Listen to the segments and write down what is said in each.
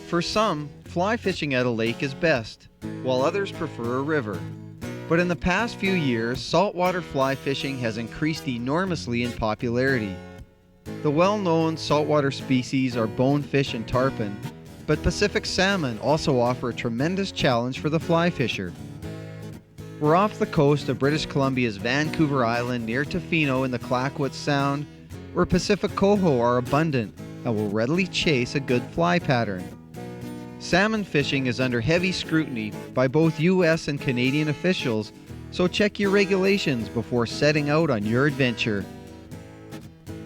For some, fly fishing at a lake is best, while others prefer a river. But in the past few years, saltwater fly fishing has increased enormously in popularity. The well-known saltwater species are bonefish and tarpon, but Pacific salmon also offer a tremendous challenge for the fly fisher. We're off the coast of British Columbia's Vancouver Island near Tofino in the Clayoquot Sound, where Pacific coho are abundant and will readily chase a good fly pattern. Salmon fishing is under heavy scrutiny by both U.S. and Canadian officials, so check your regulations before setting out on your adventure.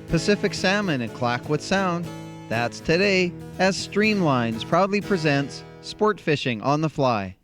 Pacific salmon in Clayoquot Sound, that's today, as Streamlines proudly presents Sport Fishing on the Fly.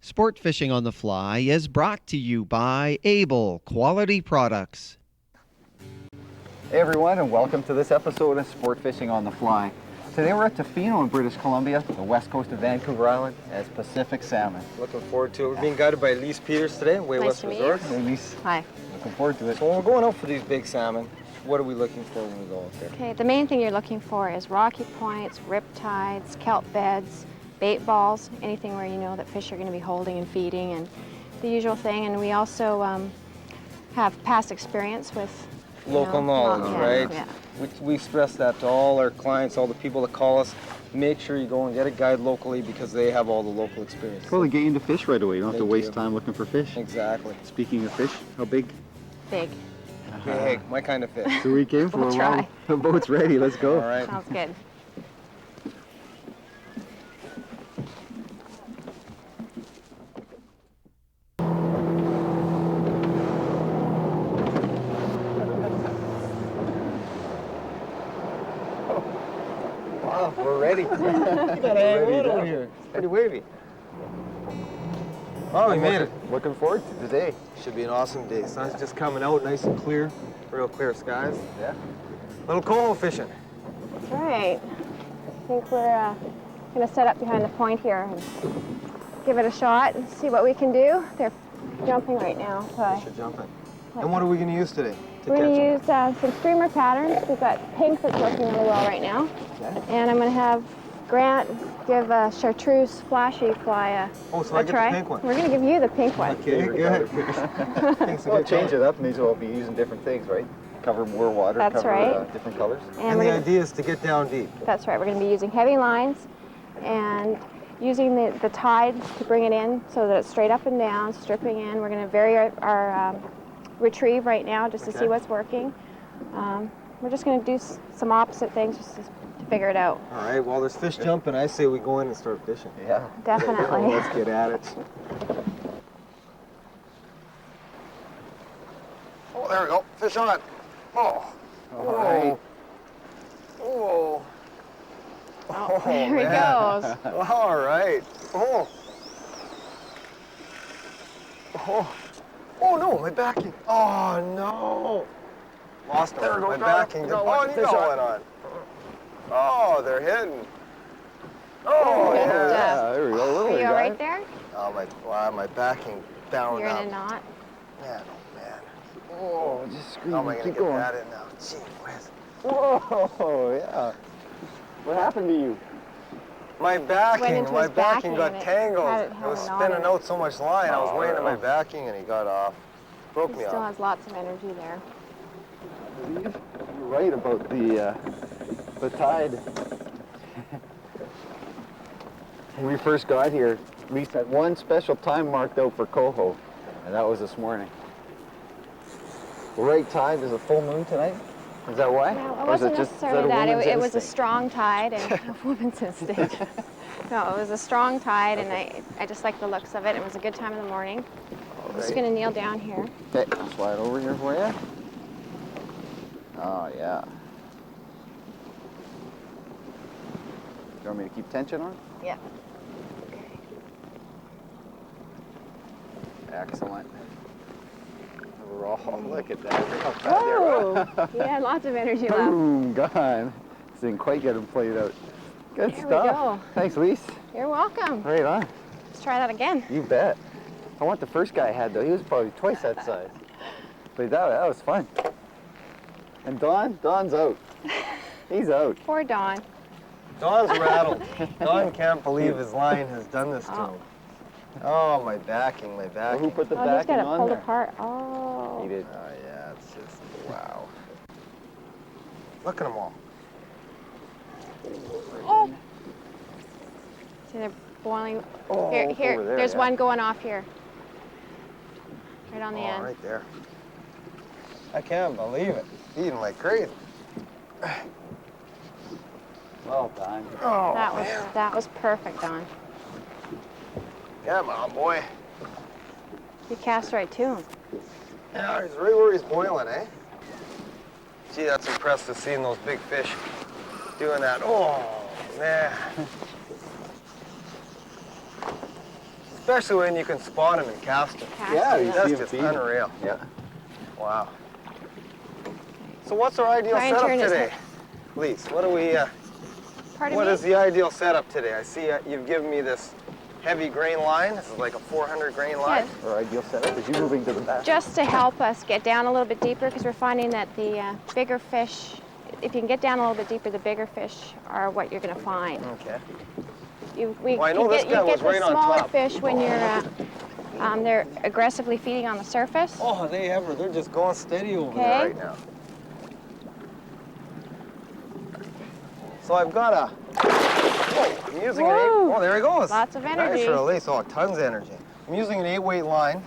Sport Fishing on the Fly is brought to you by Able Quality Products. Hey everyone, and welcome to this episode of Sport Fishing on the Fly. Today we're at Tofino in British Columbia, the west coast of Vancouver Island, as Pacific salmon. Looking forward to it. We're being guided by Elise Peters today, Way Nice West to meet Resort. you. Elise, Hi. looking forward to it. So when we're going out for these big salmon, what are we looking for when we go out there? Okay, the main thing you're looking for is rocky points, rip tides, kelp beds, bait balls, anything where you know that fish are going to be holding and feeding, and the usual thing. And we also have past experience with Local knowledge, right? Yeah. We stress that to all our clients, all the people that call us. Make sure you go and get a guide locally because they have all the local experience. Well, they get you into fish right away. You don't have to Thank waste you. time looking for fish. Exactly. Speaking of fish, how big? Big. Big, my kind of fish. So we came for We'll a while. try. The boat's ready. Let's go. All right. Sounds good. Wow, we're ready. Look at that over here. It's pretty wavy. Oh, we made it. Looking forward to today. Should be an awesome day. Sun's just coming out, nice and clear, real clear skies. Yeah. Little coho fishing. That's right. I think we're going to set up behind the point here and give it a shot and see what we can do. They're jumping right now. So Fish are jumping. And what are we going to use today to we're catch going to them? use some streamer patterns. We've got pink that's working really well right now. Okay. And I'm going to have Grant give a chartreuse flashy fly Oh, so a I get try. the pink one. We're going to give you the pink one. Okay, good. Pink's a Well, good change color. it up. Means we'll be using different things, right? Cover more water. That's cover, right. Different colors. And we're the gonna- idea is to get down deep. That's right. We're going to be using heavy lines and using the tide to bring it in so that it's straight up and down, stripping in. We're going to vary our retrieve right now just to Okay. see what's working. We're just going to do some opposite things just to figure it out. All right, while there's fish jumping, I say we go in and start fishing. Yeah. Definitely. Let's get at it. Oh, there we go. Fish on. Oh. All right. Oh. Oh, there he man. goes. All right. Oh. Oh. Oh no, my backing. Oh no. Lost him. There we go. My Got backing. it. Got Oh, one and fish you got on. one on. Oh, they're hitting. Oh, Good yeah. Yeah, there we go. Are Little you guy. all right there? Oh, wow, my backing down You're in up. a knot. Man, oh man. Oh, just scream. How am I gonna Keep get going. that in now? Gee whiz. Whoa, yeah. What happened to you? My Went backing, into my his backing backing got and it tangled. had It a was knot spinning in it. out so much line. I was weighing on my Oh. backing and he got off. Broke He me still off. has lots of energy there. You're right about the tide. When we first got here, we had one special time marked out for coho, and that was this morning. right tide? There's a full moon tonight? Is that why? No, it Or is wasn't just- necessarily is that. a woman's It was a instinct? strong tide and a woman's instinct. No, it was a strong tide, and I just like the looks of it. It was a good time in the morning. I'm just going to kneel down here. Okay, I'll slide over here for you. Oh, yeah. You want me to keep tension on? Yeah. Excellent. Oh, look at that. Look how fast they are. Whoa! He had lots of energy left. Boom, gone. Didn't quite get him played out. Good There we stuff. go. Thanks, Lise. You're welcome. Right on. Let's try that again. You bet. I want the first guy I had, though. He was probably twice that size. But that was fun. And Don's out. He's out. Poor Don. Don's rattled. Don can't believe his line has done this to him. Oh, my backing, my Well, backing. who put the Oh, he's backing got it on pulled there? apart. Oh. He did. Oh, yeah, it's just, wow. Look at them all. Oh. See, they're boiling. Oh, Here, over there, there's yeah. one going off here. Right on the end. Right there. I can't believe it. Eating like crazy. Well done. Oh, That was perfect, Don. come on, boy. You cast right to him. Yeah, he's right where he's boiling, eh? Gee, that's impressive seeing those big fish doing that. Oh, man. Especially when you can spot them and cast them. Yeah, you That's see him just feeding. unreal. Yeah. Wow. So what's our ideal Try and setup turn his today? Lise, what do we, Pardon what me? is the ideal setup today? I see you've given me this heavy grain line. This is like a 400 grain line. Yes. Our ideal setup is you moving to the back. Just to help us get down a little bit deeper, because we're finding that the bigger fish, if you can get down a little bit deeper, the bigger fish are what you're going to find. Okay. Well, I know this guy was right the on smaller top. fish when you're they're aggressively feeding on the surface. Oh, they're just going steady over Okay. there right now. So I've got a, I'm using an Woo! oh, there he goes. Lots of energy. Nice release, oh, tons of energy. I'm using an 8-weight line,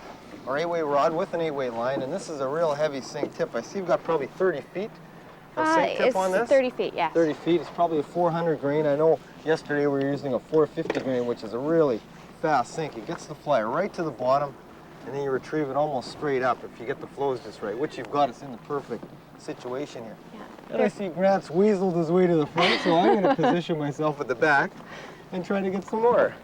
or 8-weight rod with an 8-weight line, and this is a real heavy sink tip. I see you've got probably 30 feet of sink tip It's on this. 30 feet, yes. 30 feet, it's probably a 400 grain. I know yesterday we were using a 450 grain, which is a really fast sink. It gets the fly right to the bottom, and then you retrieve it almost straight up if you get the flows just right, which you've got. It's in the perfect situation here. Yeah. And I see Grant's weaseled his way to the front, so I'm going to position myself at the back and try to get some more.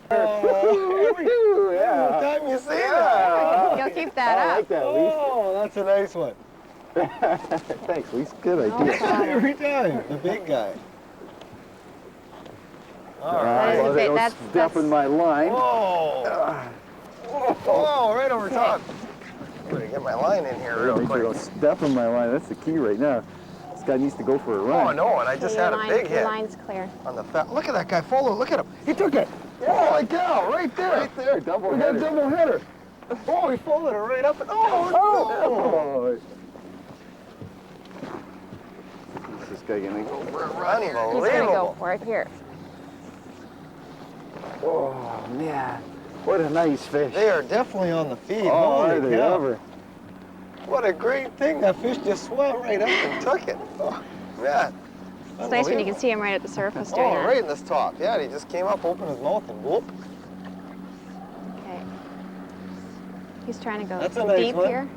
Oh, every time you say that. You'll keep that I up. like that, Lise. Oh, that's a nice one. Thanks, Lise. Good No idea. problem. Every time, the big guy. All That is right. a bit- They don't that's- step in my line. Whoa! Whoa, right over top. I'm gonna get my line in here real Make sure you quick. don't step in my line. That's the key right now. This guy needs to go for a run. Oh, no, and I just Your had a line- big your hit line's clear. on the fat. Look at that guy, follow, look at him. He took it. Oh, my cow, right there. Right there, double We got a header. double header. Oh, he folded it right up. And, oh, Oh. Is this guy gonna go for a run? He's going to go Unbelievable. for it here. Oh, man. What a nice fish. They are definitely on the feed. Oh, Holy are they cow. ever. What a great thing. That fish just swam right up and took it. Oh, man. It's nice when you can see him right at the surface doing Oh, that. right in this top. Yeah, he just came up, opened his mouth, and whoop. Okay. He's trying to go That's a nice deep one. here.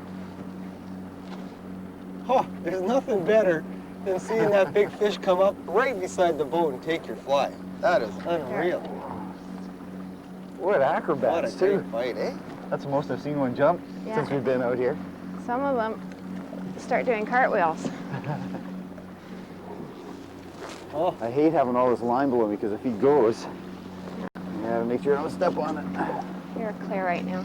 Oh, there's nothing better than seeing that big fish come up right beside the boat and take your fly. That is unreal. What What a acrobats, great too. fight, eh? That's the most I've seen one jump Yeah. since we've been out here. Some of them start doing cartwheels. Oh, I hate having all this line below me because if he goes, you gotta make sure I don't step on it. You're clear right now.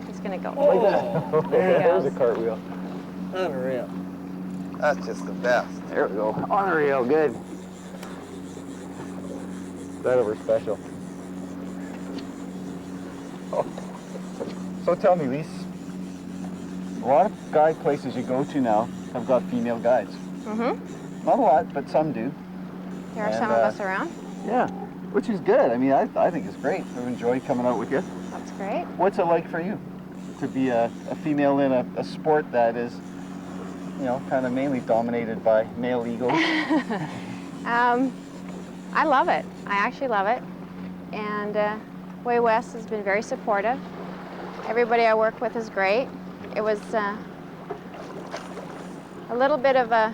He's going to go. Like that. There he There's a goes. cartwheel. unreal. That's just the best. There we go. Unreal, good. That over special. Oh. So tell me, Lise, a lot of guide places you go to now have got female guides. Mm-hmm. Not a lot, but some do. There are And, some of us around. Yeah, which is good. I mean, I think it's great. I've enjoyed coming out with you. That's great. What's it like for you? to be a female in a sport that is, you know, kind of mainly dominated by male egos? I love it. I actually love it. And Way West has been very supportive. Everybody I work with is great. It was a little bit of a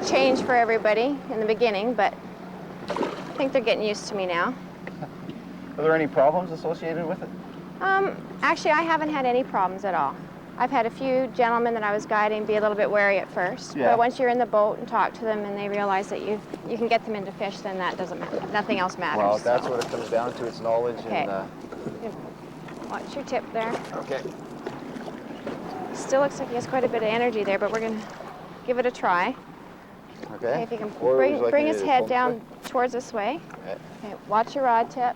change for everybody in the beginning, but I think they're getting used to me now. Are there any problems associated with it? Actually, I haven't had any problems at all. I've had a few gentlemen that I was guiding be a little bit wary at first, Yeah. but once you're in the boat and talk to them and they realize that you can get them into fish, then that doesn't matter. Nothing else matters. Well, that's what it comes down to. It's knowledge. Okay. And Watch your tip there. okay. Still looks like he has quite a bit of energy there, but we're going to give it a try. Okay. Okay, if you can Or would you like bring me his to head focus down it? towards this way. Okay. Okay, watch your rod tip.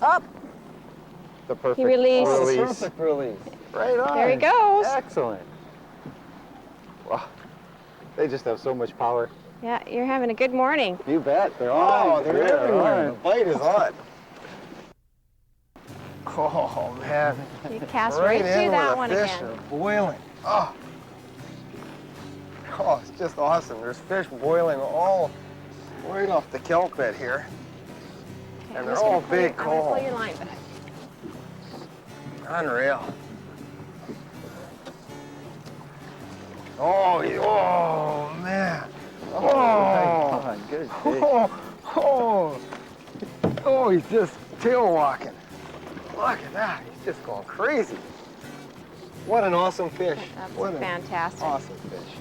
Up. The perfect He released. Oh, release. perfect release. Right on. There he goes. Excellent. Wow. They just have so much power. Yeah, you're having a good morning. You bet. They're Oh, on. they're everywhere. The bite is on. Oh, man. You cast right in through where that the one fish again. are boiling. Oh. Oh, it's just awesome. There's fish boiling all right off the kelp bed here. Okay, And I'm they're just gonna all pull your- big I'm gonna pull coho. your line back. Unreal. Oh, man. Right Oh, on. Good fish. oh, he's just tail walking. Look at that. He's just going crazy. What an awesome fish. That's What an fantastic. awesome fish.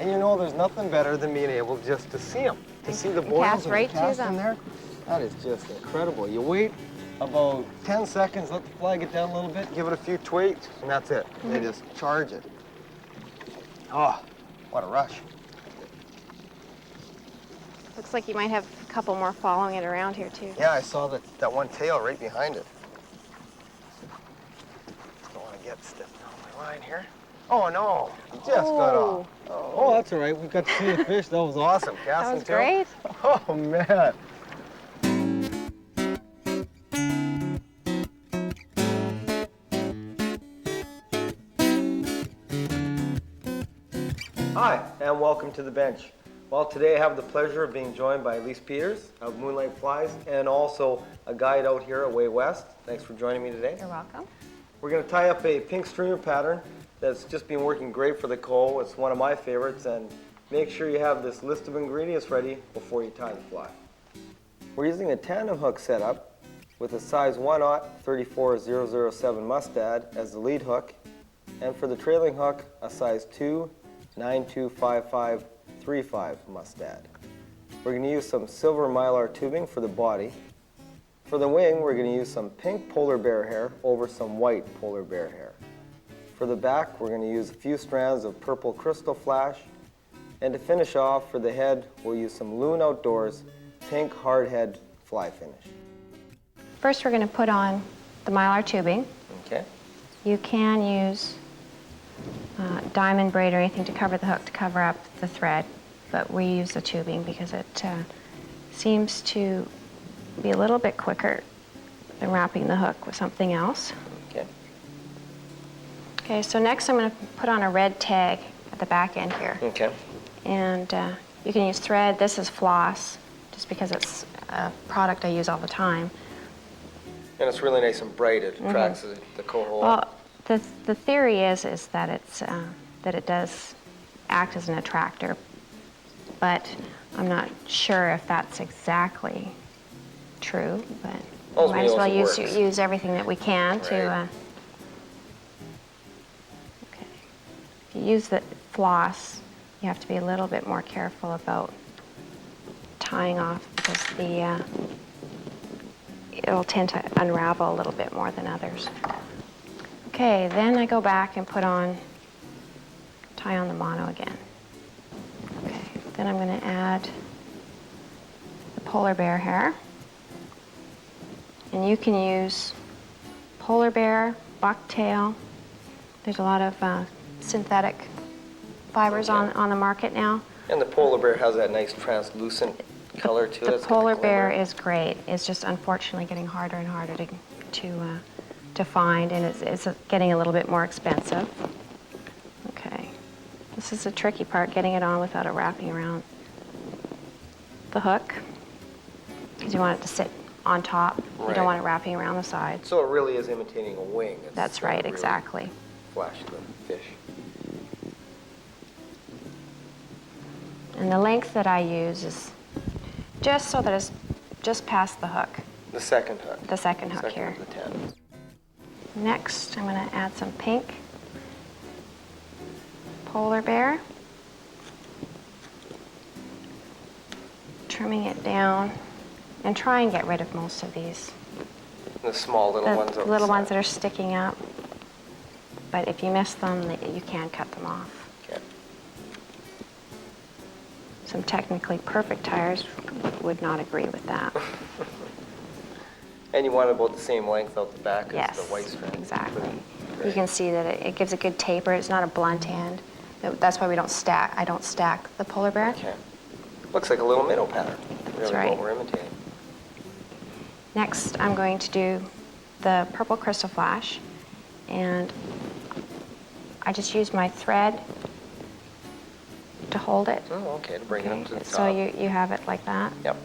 And you know, there's nothing better than being able just to see them. To see the And boils cast and right the to cast them. in there. That is just incredible. You wait about 10 seconds, let the fly get down a little bit, give it a few twigs, and that's it. They just charge it. Oh, what a rush. Looks like you might have a couple more following it around here too. Yeah, I saw that one tail right behind it. Don't want to get stiff down my line here. Oh no, he just got off. Oh, that's all right. We got to see the fish. That was awesome. That Casting was tail. great. Oh man. Hi, and welcome to the bench. Well, today I have the pleasure of being joined by Elise Peters of Moonlight Flies and also a guide out here at Way West. Thanks for joining me today. You're welcome. We're going to tie up a pink streamer pattern that's just been working great for the coho. It's one of my favorites, and make sure you have this list of ingredients ready before you tie the fly. We're using a tandem hook setup with a size 1/0 34007 mustad as the lead hook, and for the trailing hook, a size 2 925535 mustad. We're going to use some silver mylar tubing for the body. For the wing, we're going to use some pink polar bear hair over some white polar bear hair. For the back, we're going to use a few strands of purple crystal flash. And to finish off, for the head, we'll use some Loon Outdoors pink hardhead fly finish. First, we're going to put on the mylar tubing. Okay. You can use diamond braid or anything to cover the hook to cover up the thread, but we use the tubing because it seems to be a little bit quicker than wrapping the hook with something else. Okay. Okay, so next I'm going to put on a red tag at the back end here. Okay. And you can use thread. This is floss, just because it's a product I use all the time. And it's really nice and bright. It attracts the coho. Well, the theory is that it's that it does act as an attractor, but I'm not sure if that's exactly true. But All's we might as well meals it works. use everything that we can to. Right. Okay. If you use the floss, you have to be a little bit more careful about tying off because it'll tend to unravel a little bit more than others. Okay, then I go back and tie on the mono again. Okay, then I'm going to add the polar bear hair. And you can use polar bear, bucktail. There's a lot of synthetic fibers on the market now. And the polar bear has that nice translucent color to it. The It's got polar glimmer. bear is great. It's just unfortunately getting harder and harder to find, and it's getting a little bit more expensive. Okay, this is the tricky part, getting it on without it wrapping around the hook, because you want it to sit on top. You Right. don't want it wrapping around the sides. So it really is imitating a wing. It's That's right, really exactly. Flash the fish. And the length that I use is just so that it's just past the hook, The second hook. the second hook Second here. of the 10. Next, I'm going to add some pink polar bear. Trimming it down, and try and get rid of most of these. The small little ones. The out little the ones side. that are sticking up. But if you miss them, you can cut them off. Okay. Some technically perfect tires would not agree with that. And you want about the same length out the back Yes, as the white strand. exactly. Great. You can see that it gives a good taper. It's not a blunt end. That's why we don't stack. I don't stack the polar bear. Okay. Looks like a little minnow pattern. Really right. what we're imitating. Next, I'm going to do the purple crystal flash, and I just use my thread to hold it. Oh, okay, to bring it up to the top. So you have it like that. Yep.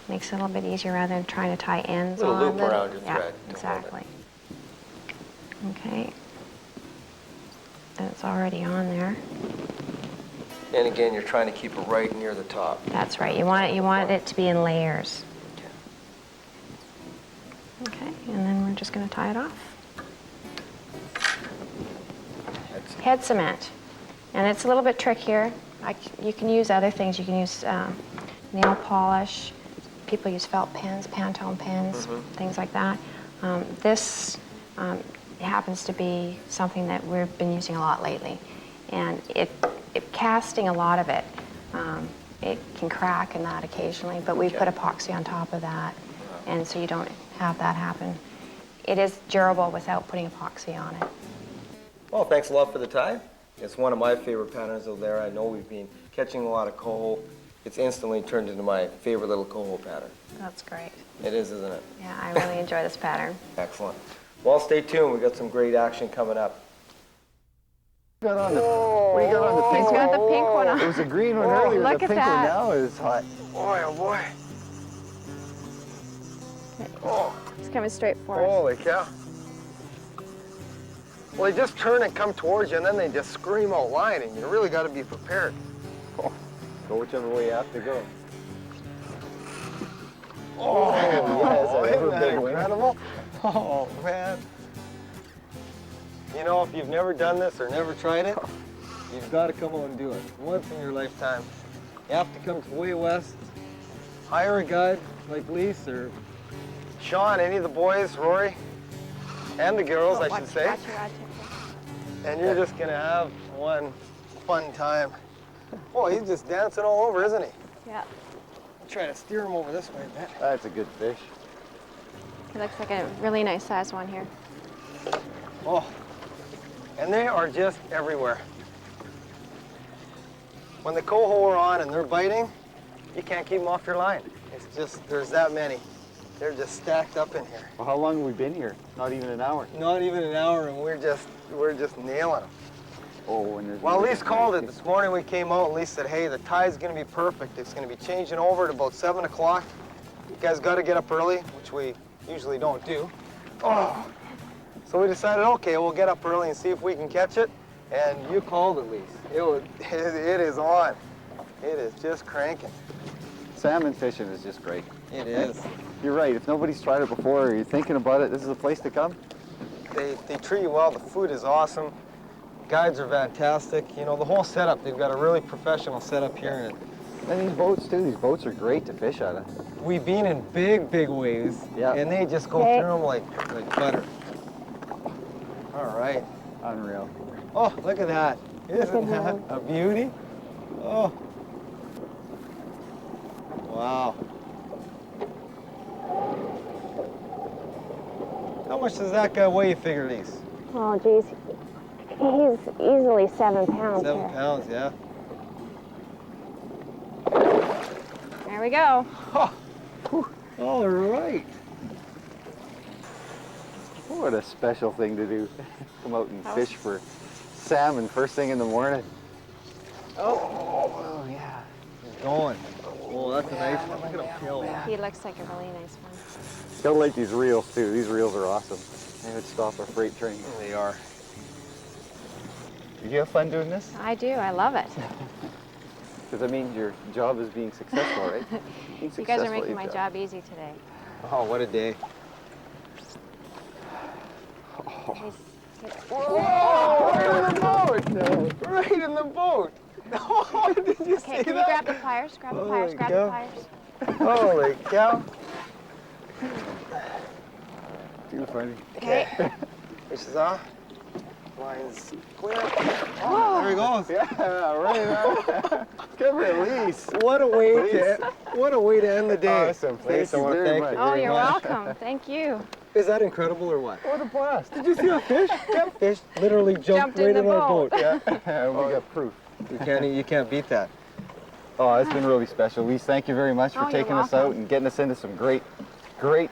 Makes it a little bit easier rather than trying to tie ends Little on. loop around your Yeah, thread to hold it. exactly. Okay. And it's already on there. And again, you're trying to keep it right near the top. That's right. You want it to be in layers. Okay, and then we're just going to tie it off. Head cement. And it's a little bit trickier. You can use other things. You can use nail polish. People use felt pens, Pantone pens, things like that. This happens to be something that we've been using a lot lately. And casting a lot of it, it can crack and that occasionally, but we put epoxy on top of that, and so you don't have that happen. It is durable without putting epoxy on it. Well, thanks a lot for the tie. It's one of my favorite patterns out there. I know we've been catching a lot of coho. It's instantly turned into my favorite little coho pattern. That's great. It is, isn't it? Yeah, I really enjoy this pattern. Excellent. Well, stay tuned. We've got some great action coming up. What do you got on the pink He's one? got the pink one on. It was a green one earlier. look The at pink one that. now is hot. Boy, oh boy. Oh, It's coming straight for us. Holy cow. Well, they just turn and come towards you, and then they just scream out line, and you really got to be prepared. go whichever way you have to go. Oh, yes, isn't a that big winner. incredible? Oh, man. You know, if you've never done this or never tried it, you've got to come out and do it once in your lifetime. You have to come to way west, hire a guide like Lise or Sean, any of the boys, Rory, and the girls, I should say. And you're just going to have one fun time. Oh, he's just dancing all over, isn't he? Yeah. Try to steer him over this way a bit. That's a good fish. It looks like a really nice size one here. Oh, and they are just everywhere. When the coho are on and they're biting, you can't keep them off your line. It's just, there's that many. They're just stacked up in here. Well, how long have we been here? Not even an hour. Not even an hour, and we're just nailing them. Oh, and there's... Well, Lise called it. This morning we came out and Lise said, hey, the tide's gonna be perfect. It's gonna be changing over at about 7 o'clock. You guys gotta get up early, which we usually don't do. Oh. So we decided, okay, we'll get up early and see if we can catch it. And you called it, Lise. It is on. It is just cranking. Salmon fishing is just great. It is. You're right. If nobody's tried it before or you're thinking about it, this is a place to come. They treat you well. The food is awesome. Guides are fantastic. You know, the whole setup, they've got a really professional setup here. And these boats, too. These boats are great to fish out of. We've been in big, big waves, Yeah. and they just go through them like butter. All right. Unreal. Oh, look at that. Isn't that a beauty? Oh. Wow. How much does that guy weigh, you figure, Lise? Oh, geez. He's easily 7 pounds. 7 pounds, yeah. we go. All right. What a special thing to do. Come out and fish for salmon first thing in the morning. Oh yeah. He's going. Oh, that's a nice one. Look at him kill. He looks like a really nice one. Gotta like these reels too. These reels are awesome. They would stop a freight train. They are. You have fun doing this? I do. I love it. Because that means your job is being successful, right? You guys are making my job easy today. Oh, what a day. Whoa! Right in the boat! Right in the boat! Oh, did you see Okay, can you that? grab the pliers? Grab the pliers. Grab the pliers. Holy cow! Too funny. Okay. Fish is off. Line's clear. Oh, there he goes. Yeah, right on. Good release. What a way to end the day. Awesome. Thank Thank you very much. Oh, you're welcome. Thank you. Is that incredible or what? What a blast. Did you see that fish? That fish literally jumped in right the in our boat. boat. Yeah, we got proof. You can't beat that. Oh, it's been really special. Lise, thank you very much for Oh, you're taking us out welcome. and getting us into some great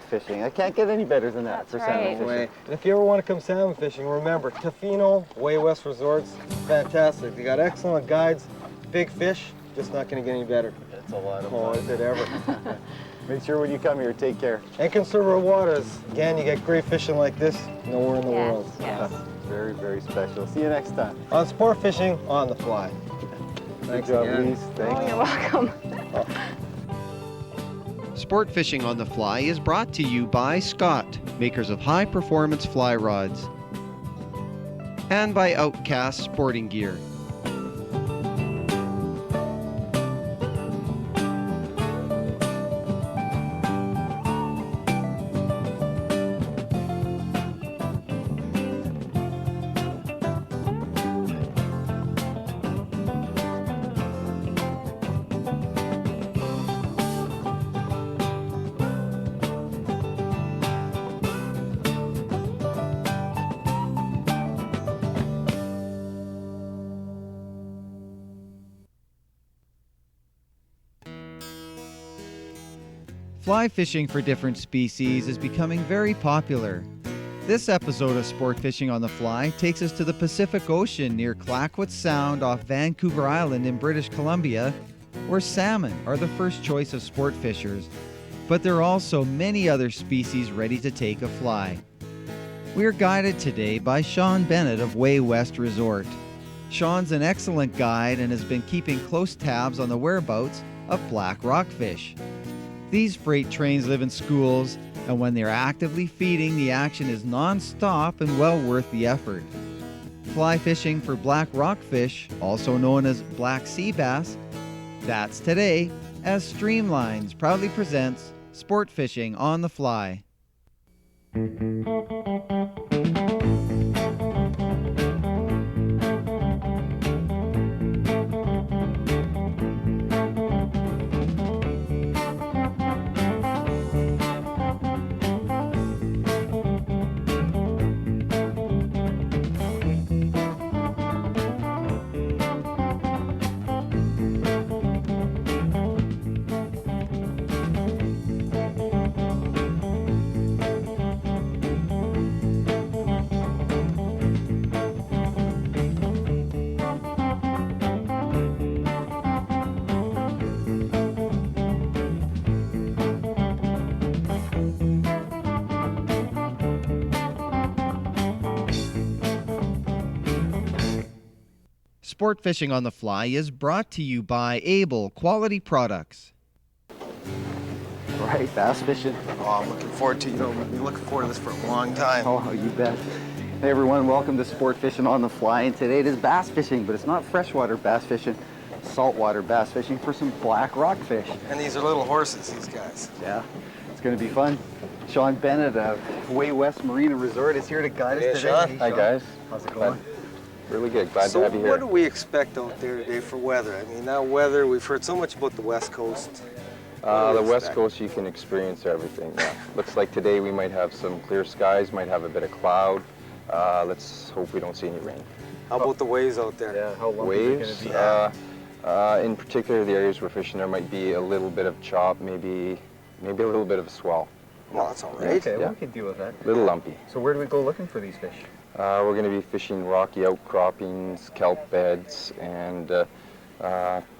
fishing. I can't get any better than that That's for right. salmon fishing. Way. And if you ever want to come salmon fishing, remember Tofino, Way West Resorts, fantastic. They got excellent guides, big fish, just not going to get any better. It's a lot of Oh, fun. is it ever? Make sure when you come here, take care. And conserve our waters. Again, you get great fishing like this nowhere in the Yes, world. yes. Very, very special. See you next time. On sport fishing, on the fly. Good Thanks job, again. Lise. Thank Oh, you. you're welcome. Sport Fishing on the Fly is brought to you by Scott, makers of high-performance fly rods, and by Outcast Sporting Gear. Fly fishing for different species is becoming very popular. This episode of Sport Fishing on the Fly takes us to the Pacific Ocean near Clayoquot Sound off Vancouver Island in British Columbia, where salmon are the first choice of sport fishers, but there are also many other species ready to take a fly. We are guided today by Sean Bennett of Way West Resort. Sean's an excellent guide and has been keeping close tabs on the whereabouts of black rockfish. These freight trains live in schools, and when they're actively feeding, the action is non-stop and well worth the effort. Fly fishing for black rockfish, also known as black sea bass, that's today, as Streamlines proudly presents Sport Fishing on the Fly. Sport Fishing on the Fly is brought to you by Able Quality Products. Right, bass fishing. Oh, I'm looking forward to, I've been looking forward to this for a long time. Oh, you bet. Hey everyone, welcome to Sport Fishing on the Fly, and today it is bass fishing, but it's not freshwater bass fishing, saltwater bass fishing for some black rockfish. And these are little horses, these guys. Yeah, it's going to be fun. Sean Bennett of Way West Marina Resort is here to guide us Hey, today. Sean. Hey, Hi guys. How's it going? Really good. Glad So to have you what here. do we expect out there today for weather? I mean, now weather, we've heard so much about the West Coast. What do The we West expect? Coast, you can experience everything. Yeah. Looks like today we might have some clear skies, might have a bit of cloud. Let's hope we don't see any rain. How about the waves out there? Yeah, how long Waves, is it going to be? In particular, the areas we're fishing, there might be a little bit of chop, maybe a little bit of a swell. Well, that's all right. Okay, Yeah. well, we can deal with that. A little lumpy. So where do we go looking for these fish? We're going to be fishing rocky outcroppings, kelp beds, and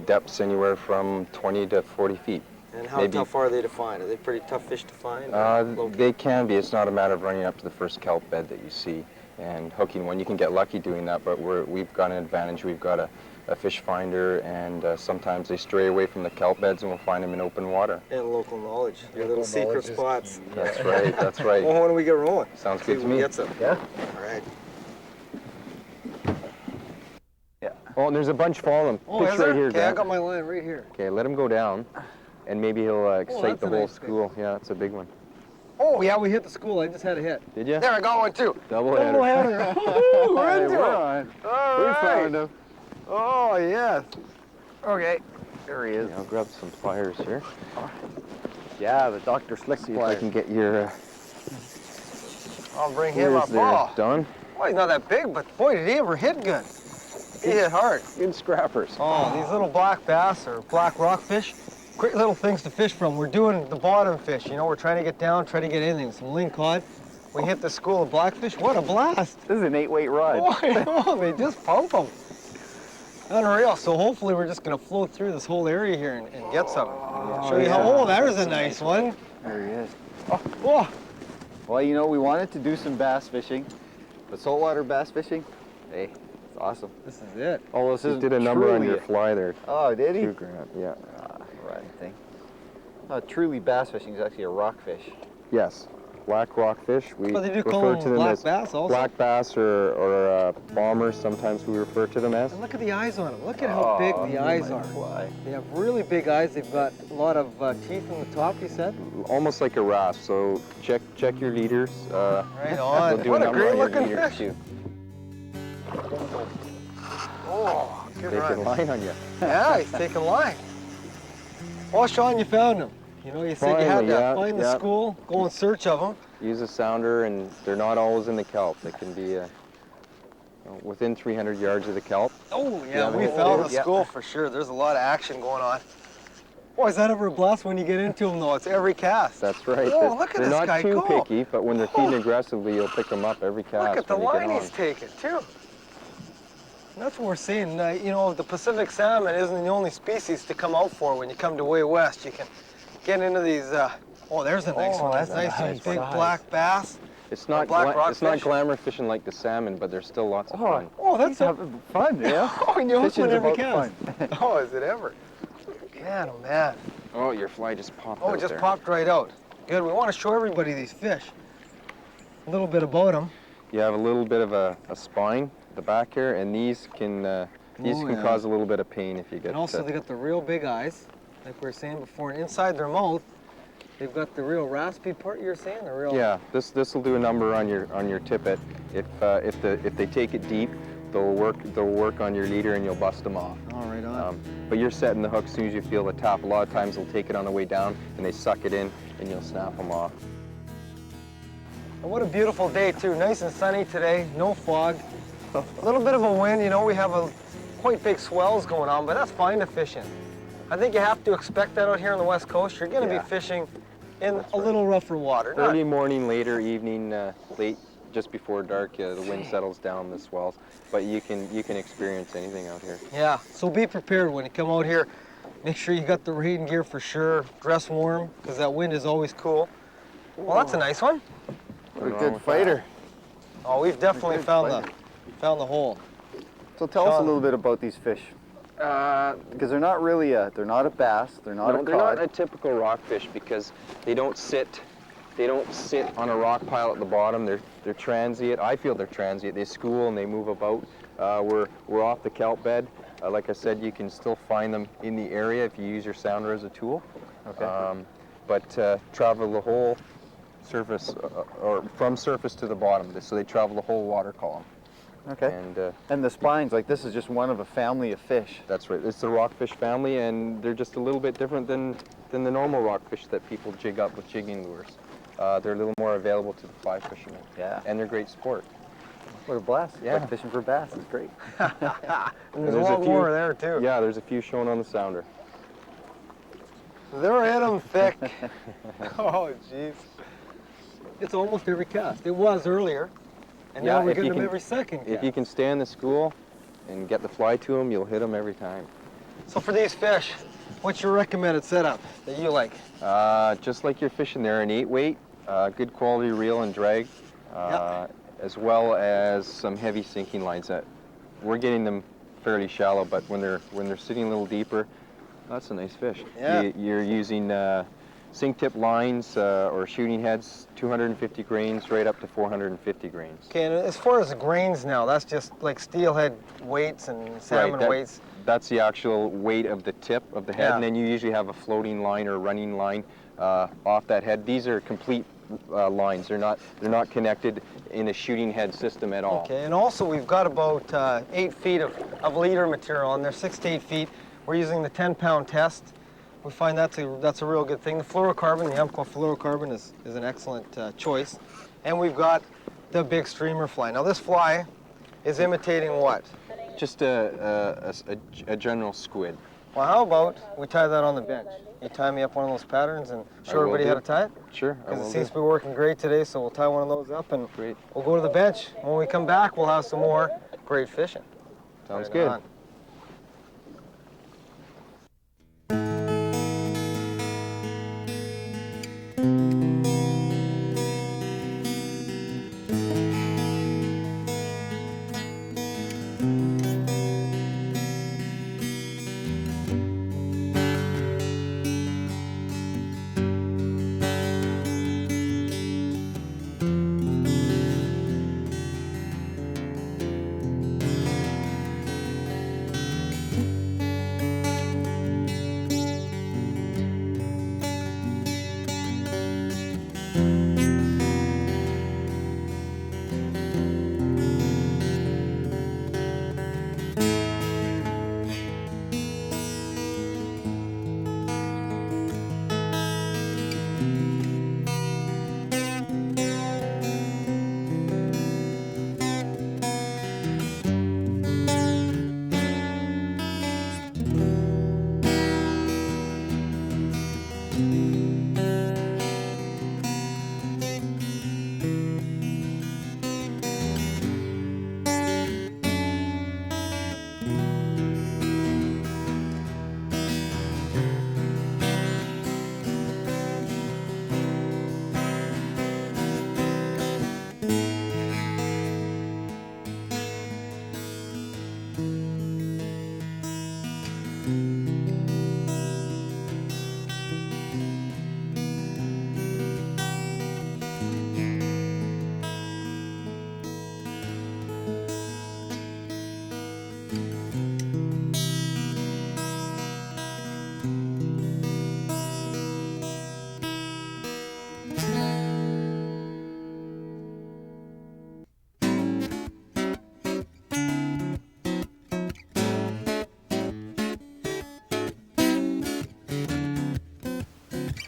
depths anywhere from 20 to 40 feet. And how Maybe- tough are they to find? Are they pretty tough fish to find? They can be. It's not a matter of running up to the first kelp bed that you see and hooking one. You can get lucky doing that, but we've got an advantage. We've got a fish finder, and sometimes they stray away from the kelp beds, and we'll find them in open water. And local knowledge. Your little secret spots. That's right. That's right. Well, when do we get rolling? Sounds See good to who me. gets them. Yeah. All right. Oh, and there's a bunch following him. Oh, Fish is right there? here, Okay, I Grant. got my line right here. Okay, let him go down, and maybe he'll excite that's the a whole nice fish. school. Yeah, it's a big one. Oh, yeah, we hit the school. I just had a hit. Did you? There, I got one too. Double Double header. header. Woohoo, we're Hey, into we're it. on. All We right. found him. Oh, yes. Okay. There he is. Yeah, I'll grab some pliers here. Yeah, the Dr. Slick See if I can get your I'll bring him ears up. there Oh, done. well, he's not that big, but boy, did he ever hit good. He hit hard. Good scrappers. Oh, these little black bass or black rockfish, great little things to fish from. We're doing the bottom fish, you know, we're trying to get down, try to get anything. Some ling cod. We hit the school of blackfish. What a blast. This is an 8-weight rod. Oh, I know, they just pump them. Unreal. So hopefully we're just going to float through this whole area here and get some. Show you how, oh, there's a nice one. There he is. Oh, Well, you know, we wanted to do some bass fishing, but saltwater bass fishing, hey, it's awesome. this is it. Oh, this He is did a number on truly your fly there, Oh, did he? too, Grant. Yeah. Right thing. Truly bass fishing is actually a rockfish. Yes. Black rockfish. We Well, they do refer call to them them black as bass also. black bass or bombers. Sometimes we refer to them as. And look at the eyes on them. Look at how big the eyes are. Fly. They have really big eyes. They've got a lot of teeth in the top, you said? Almost like a rasp. So check your leaders. Right on. We'll do What a number on great your looking leaders, fish. too. Oh, good Taking run. line on you. Yeah, he's taking line. Oh, Sean, you found him. You know, you said you had Finally, to yeah, find the yeah. school, go in search of them. Use a sounder, and they're not always in the kelp. They can be within 300 yards of the kelp. Oh, yeah, Yeah, we oh, found the yeah. school for sure. There's a lot of action going on. Boy, is that ever a blast when you get into them, though? It's every cast. That's right. Oh, look at they're this not guy too go. picky, but when they're feeding aggressively, you'll pick them up every cast. Look at the when they get line on. he's taking, too. And that's what we're seeing. You know, the Pacific salmon isn't the only species to come out for when you come to way west. You can get into these, oh, there's a nice one. That's nice. nice Big size. black bass. It's not black it's not rockfish. glamour fishing like the salmon, but there's still lots of fun. Oh, that's He's having fun, yeah? Oh, and you hook Fishing's one every about cast. Oh, is it ever? Man, oh man. Oh, your fly just popped Oh, out it just there. popped right out. Good, we want to show everybody these fish. A little bit about them. You have a little bit of a spine at the back here, and these can yeah. cause a little bit of pain if you get. And also they got the real big eyes, like we were saying before. And inside their mouth, they've got the real raspy part you were saying, the real... Yeah, this will do a number on your tippet. If they take it deep, they'll work on your leader and you'll bust them off. Oh, right on. But you're setting the hook as soon as you feel the tap. A lot of times they'll take it on the way down and they suck it in and you'll snap them off. And what a beautiful day too. Nice and sunny today, no fog. A little bit of a wind, you know, we have quite big swells going on, but that's fine to fish in. I think you have to expect that out here on the West Coast. You're going to Yeah. be fishing in a little rougher water. Not- Early morning, later evening, late, just before dark, the wind settles down, the swells. But you can experience anything out here. Yeah, so be prepared when you come out here. Make sure you got the rain gear for sure. Dress warm, because that wind is always cool. Well, that's a nice one. What a wrong good with fighter. Oh, we've definitely Good found fighter. the hole. So tell us a Sean. little bit about these fish. Because they're not really they're not a bass, they're not No, a they're cod. not a typical rockfish because they don't sit on a rock pile at the bottom. They're transient. I feel they're transient. They school and they move about. We're off the kelp bed. Like I said, you can still find them in the area if you use your sounder as a tool. Okay. But travel the whole surface, or from surface to the bottom. So they travel the whole water column. Okay. And the spines, like this is just one of a family of fish. That's right. It's the rockfish family, and they're just a little bit different than the normal rockfish that people jig up with jigging lures. They're a little more available to the fly fishermen. Yeah. And they're great sport. What a blast. Yeah. Like fishing for bass. It's great. And there's a there's a lot few- more there too. Yeah, there's a few showing on the sounder. They're in them thick. Oh, jeez. It's almost every cast. It was earlier, and Yeah, now we're if you getting them can- every second If cast. you can stay in the school and get the fly to them, you'll hit them every time. So for these fish, what's your recommended setup that you like? Just like you're fishing, they're an 8-weight, good quality reel and drag, as well as some heavy sinking lines. That we're getting them fairly shallow, but when they're sitting a little deeper, that's a nice fish. Yeah. You're using sink tip lines or shooting heads, 250 grains right up to 450 grains. Okay, and as far as the grains now, that's just like steelhead weights and salmon weights. That's the actual weight of the tip of the head, Yeah. and then you usually have a floating line or running line off that head. These are complete lines. They're not connected in a shooting head system at all. Okay, and also we've got about 8 feet of leader material, and they're 6 to 8 feet. We're using the 10-pound test. We find that's a real good thing. The fluorocarbon, the Umpqua fluorocarbon is an excellent choice. And we've got the big streamer fly. Now this fly is imitating what? Just a general squid. Well, how about we tie that on the bench? You tie me up one of those patterns and I show will everybody do. how to tie it? Sure, I Because will it seems do. to be working great today, so we'll tie one of those up and Great. we'll go to the bench. When we come back, we'll have some more great fishing. Sounds Right good. on.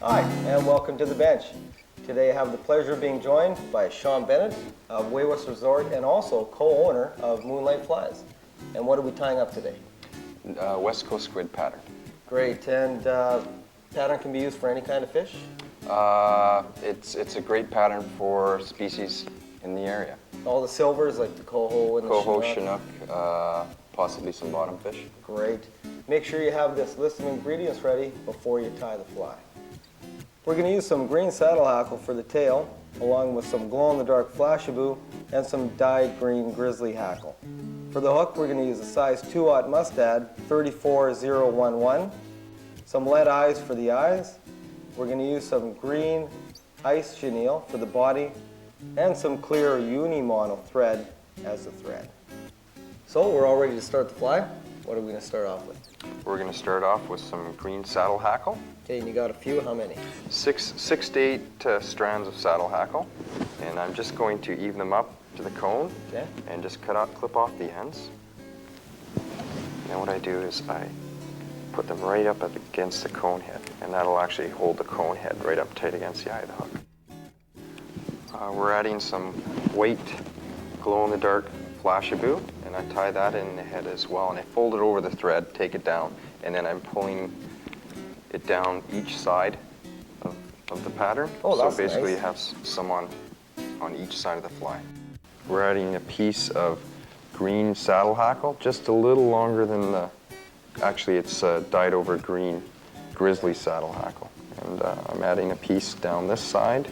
Hi, and welcome to the bench. Today I have the pleasure of being joined by Sean Bennett of Waywest Resort and also co-owner of Moonlight Flies. And what are we tying up today? West Coast squid pattern. Great, and pattern can be used for any kind of fish? It's a great pattern for species in the area. All the silvers like the coho and the Coho, Chinook? Chinook, possibly some bottom fish. Great. Make sure you have this list of ingredients ready before you tie the fly. We're going to use some green saddle hackle for the tail, along with some glow-in-the-dark flashabou and some dyed green grizzly hackle. For the hook, we're going to use a size 2/0 mustad 34011, some lead eyes for the eyes. We're going to use some green ice chenille for the body, and some clear uni-mono thread as the thread. So we're all ready to start the fly. What are we going to start off with? We're going to start off with some green saddle hackle. Okay, and you got a few, how many? Six to eight strands of saddle hackle, and I'm just going to even them up to the cone, Okay. and just clip off the ends. Then what I do is I put them right up against the cone head, and that'll actually hold the cone head right up tight against the eye of the hook. We're adding some white glow-in-the-dark Flashaboo, and I tie that in the head as well. And I fold it over the thread, take it down, and then I'm pulling it down each side of the pattern. Oh, that's so basically nice. you have some on each side of the fly. We're adding a piece of green saddle hackle, just a little longer than the, actually it's dyed over green grizzly saddle hackle. And I'm adding a piece down this side,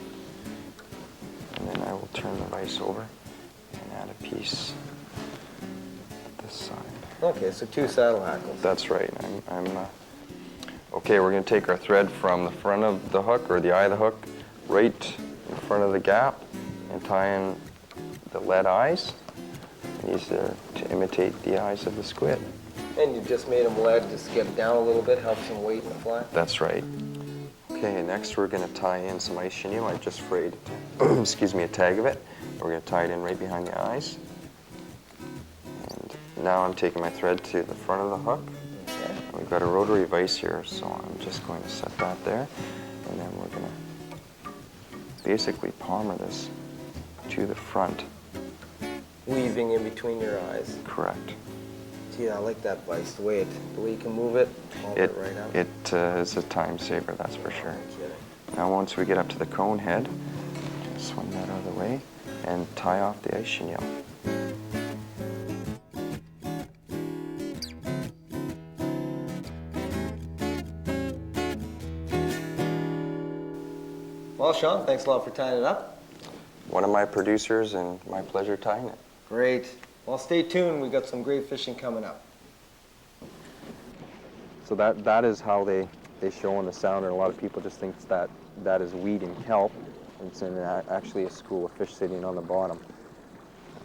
and then I will turn the vise over and add a piece this side. Okay, so 2 saddle hackles. That's right. Okay, we're going to take our thread from the front of the hook, or the eye of the hook, right in front of the gap, and tie in the lead eyes. These are to imitate the eyes of the squid. And you just made them lead to skip down a little bit, helps them weight in the fly? That's right. Okay, next we're going to tie in some ice chenille. I just frayed, excuse me, a tag of it. We're going to tie it in right behind the eyes. And now I'm taking my thread to the front of the hook. Okay. And we've got a rotary vise here, so I'm just going to set that there. And then we're going to basically palmer this to the front. Weaving in between your eyes. Correct. Gee, I like that vise, the way you can move it, hold it right up. It is a time saver, that's for sure. No kidding. Now once we get up to the cone head, swing that out of the way and tie off the ice chenille. Well, Sean, thanks a lot for tying it up. One of my producers, and my pleasure tying it. Great. Well, stay tuned. We've got some great fishing coming up. So that is how they show in the sounder. A lot of people just think that is weed and kelp. It's actually a school of fish sitting on the bottom.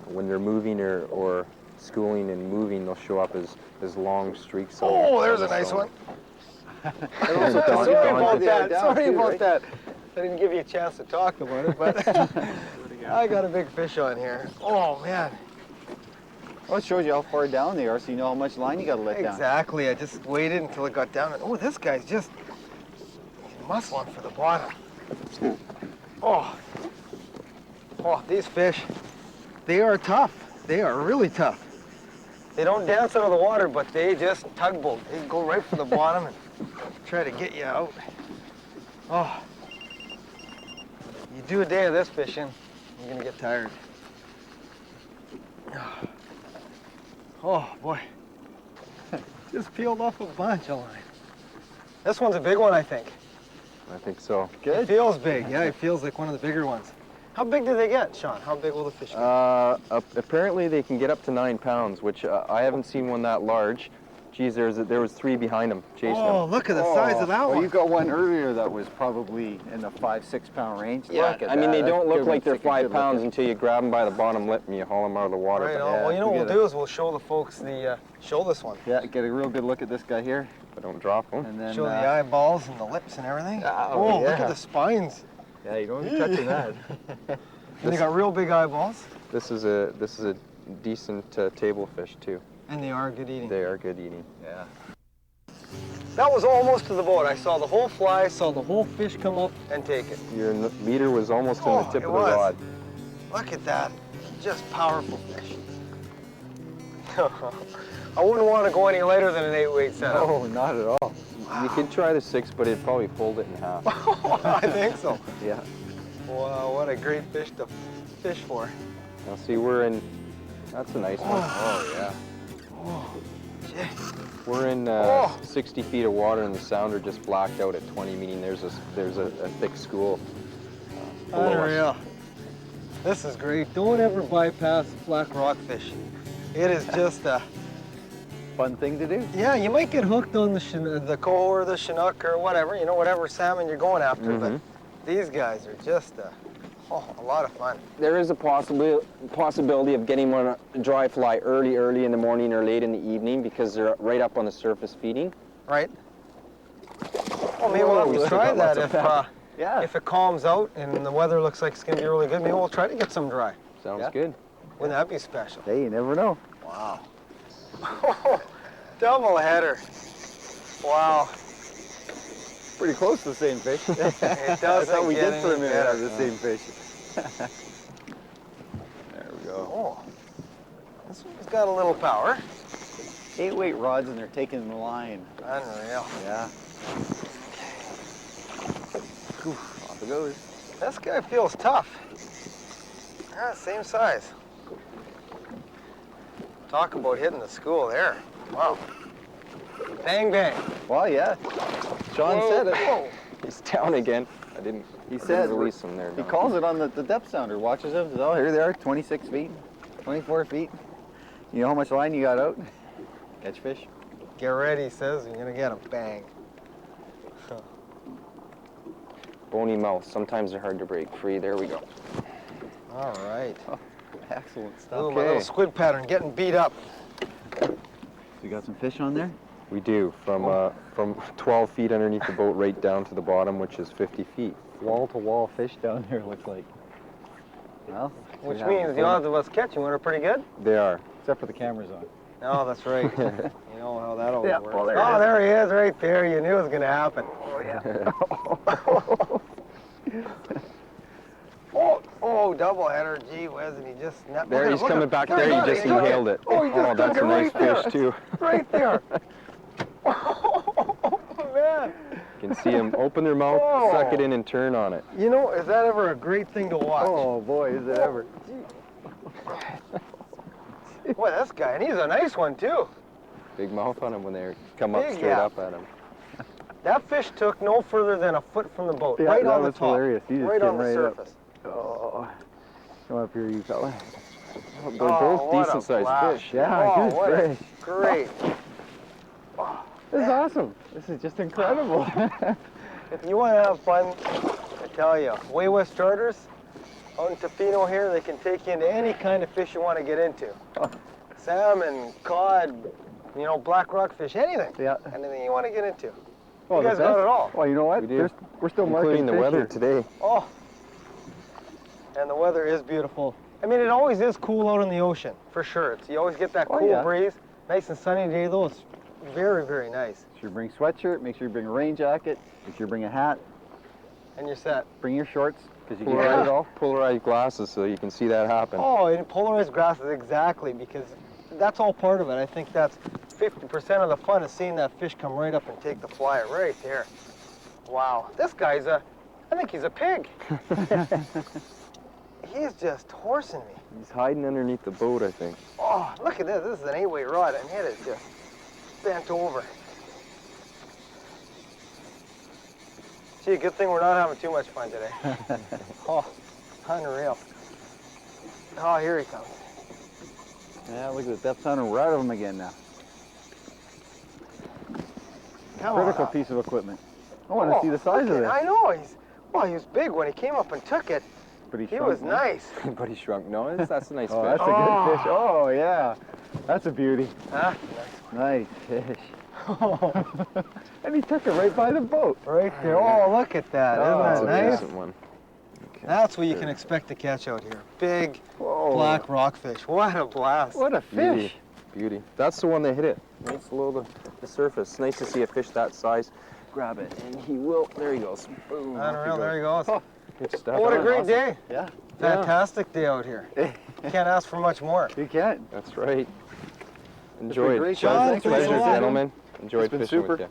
When they're moving or schooling and moving, they'll show up as long streaks. Oh, there's a nice one. Sorry about that. Sorry about that. I didn't give you a chance to talk about it, but I got a big fish on here. Oh, man. Well, it shows you how far down they are, so you know how much line you got to let down. Exactly. I just waited until it got down. And, oh, this guy's just muscling for the bottom. Oh, these fish, they are tough. They are really tough. They don't dance out of the water, but they just tugboat. They go right for the bottom and try to get you out. Oh, you do a day of this fishing, you're gonna get tired. Oh boy, just peeled off a bunch of line. This one's a big one, I think. I think so. Good. It feels big. Yeah, it feels like one of the bigger ones. How big do they get, Sean? How big will the fish get? Apparently they can get up to 9 pounds, which I haven't seen one that large. Geez, there was 3 behind them chasing them. Oh, look at the size of that Well, one. you got one earlier that was probably in the 5-6 pound range. Yeah, Look at I mean, that. they don't That look like they're could be 5 pounds looking. until you grab them by the bottom lip and you haul them out of the water. Right But, on. Well, you know what we we'll get do is we'll show the folks show this one. Yeah, get a real good look at this guy here. but don't drop them. And then, Show the eyeballs and the lips and everything. Oh, Look yeah. at the spines. Yeah, you don't want to be touching that. And they got real big eyeballs. This is a decent table fish too. And they are good eating. They are good eating. Yeah. That was almost to the boat. I saw the whole fly, saw the whole fish come up and take it. Your leader was almost in the tip it of the was. rod. Look at that. Just powerful fish. I wouldn't want to go any lighter than an 8-weight setup. No, not at all. You could try the 6, but it'd probably fold it in half. I think so. Yeah. Wow, what a great fish to fish for. Now see, we're in, that's a nice one. Oh, yeah. Oh, gee. We're in Oh. 60 feet of water and the sounder just blacked out at 20, meaning there's a thick school below us. Unreal. This is great. Don't ever bypass black rockfish. It is just a... Fun thing to do. Yeah, you might get hooked on the coho or the Chinook or whatever, you know, whatever salmon you're going after, but these guys are just a lot of fun. There is a possibility of getting one a dry fly early in the morning or late in the evening because they're right up on the surface feeding. Right? Well, maybe we'll have to try that if it calms out and the weather looks like it's going to be really good. Maybe we'll try to get some dry. Sounds good. Wouldn't that be special? Hey, you never know. Wow. Double header. Wow. Pretty close to the same fish. It does. I thought we did for a minute better. have the same fish. There we go. Oh, Oh, this one's got a little power. 8-weight rods and they're taking the line. Unreal. Yeah. Oof, off it goes. This guy feels tough. Yeah, same size. Talk about hitting the school there. Wow. Bang, bang. Well, yeah. John Whoa, said it. whoa. He's down again. I didn't release him there. He no. calls it on the depth sounder. Watches them. Says, oh, here they are, 26 feet, 24 feet. You know how much line you got out? Catch fish. Get ready, he says. You're going to get him. Bang. Bony mouth. Sometimes they're hard to break free. There we go. All right. Oh, excellent stuff. Ooh, my little squid pattern getting beat up. You got some fish on there? We do, from 12 feet underneath the boat right down to the bottom, which is 50 feet. Wall-to-wall fish down there, looks like. Well, Which means the odds of us catching one are pretty good. They are. except for the camera's on. Oh, that's right. You know how that always Yeah, works. well, there Oh, it is. there he is, right there. You knew it was going to happen. Oh, yeah. Oh, double header. Gee whiz, and he just... There, he's coming back there. You just inhaled it. Oh, he just that's took a it nice right there. fish, too. Right there. Oh, man. You can see them open their mouth, Oh. suck it in, and turn on it. You know, is that ever a great thing to watch? Oh, boy, is it ever. Boy, this guy, and he's a nice one, too. Big mouth on them when they come up Big straight yap. up at him. That fish took no further than a foot from the boat, Yeah, right that on the was top, hilarious. He just right came on the right up. surface. Oh, come up here, you fella. They're Oh, both what a decent-sized blast. fish. Yeah, Oh, good what a fish. great. This is awesome. This is just incredible. If you want to have fun, I tell you, Way West Charters out in Tofino here, they can take you into any kind of fish you want to get into. Salmon, cod, you know, black rockfish, anything. Yeah. Anything you want to get into. Oh, You the guys got best? it all. Well, you know what? We do. We're still marking Including the fish weather here. today. Oh. And the weather is beautiful. I mean, it always is cool out in the ocean, for sure. You always get that Oh, cool yeah. breeze. Nice and sunny day, though. It's very, very nice. Make sure you bring sweatshirt, make sure you bring a rain jacket, make sure you bring a hat, And you're set. bring your shorts, because you can Yeah. get it all. Polarized glasses so you can see that happen. Oh, and polarized grasses, exactly, because that's all part of it. I think that's 50% of the fun is seeing that fish come right up and take the fly right there. Wow. This guy's I think he's a pig. He's just horsing me. He's hiding underneath the boat, I think. Oh, look at this. This is an 8-weight rod, and it is just bent over. Gee, good thing we're not having too much fun today. Oh, unreal. Oh, here he comes. Yeah, look at the depth sounder. We're out of them again now. Come on Critical up. piece of equipment. I want to see the size of look this. I know. He was big when he came up and took it. But He shrunk was now. nice. But he shrunk. No, that's a nice Oh, fish. that's a good fish. Oh, yeah. That's a beauty. Huh? Nice fish. And he took it right by the boat. Right there. Oh, look at that. Oh, That's Isn't a that nice? decent one. That's what you can expect to catch out here. Big Whoa. black rockfish. What a blast. What a Beauty. fish. Beauty. That's the one that hit it. Right below the surface. It's nice to see a fish that size grab it. And he will. There he goes. Boom. off Unreal. he There he goes. goes. Good stuff. What a Awesome. great day. Yeah. Fantastic day out here. Can't ask for much more. You can't. That's right. been Enjoyed. great, John. Thanks a Pleasure, lot. gentlemen. Enjoyed been fishing super. with you.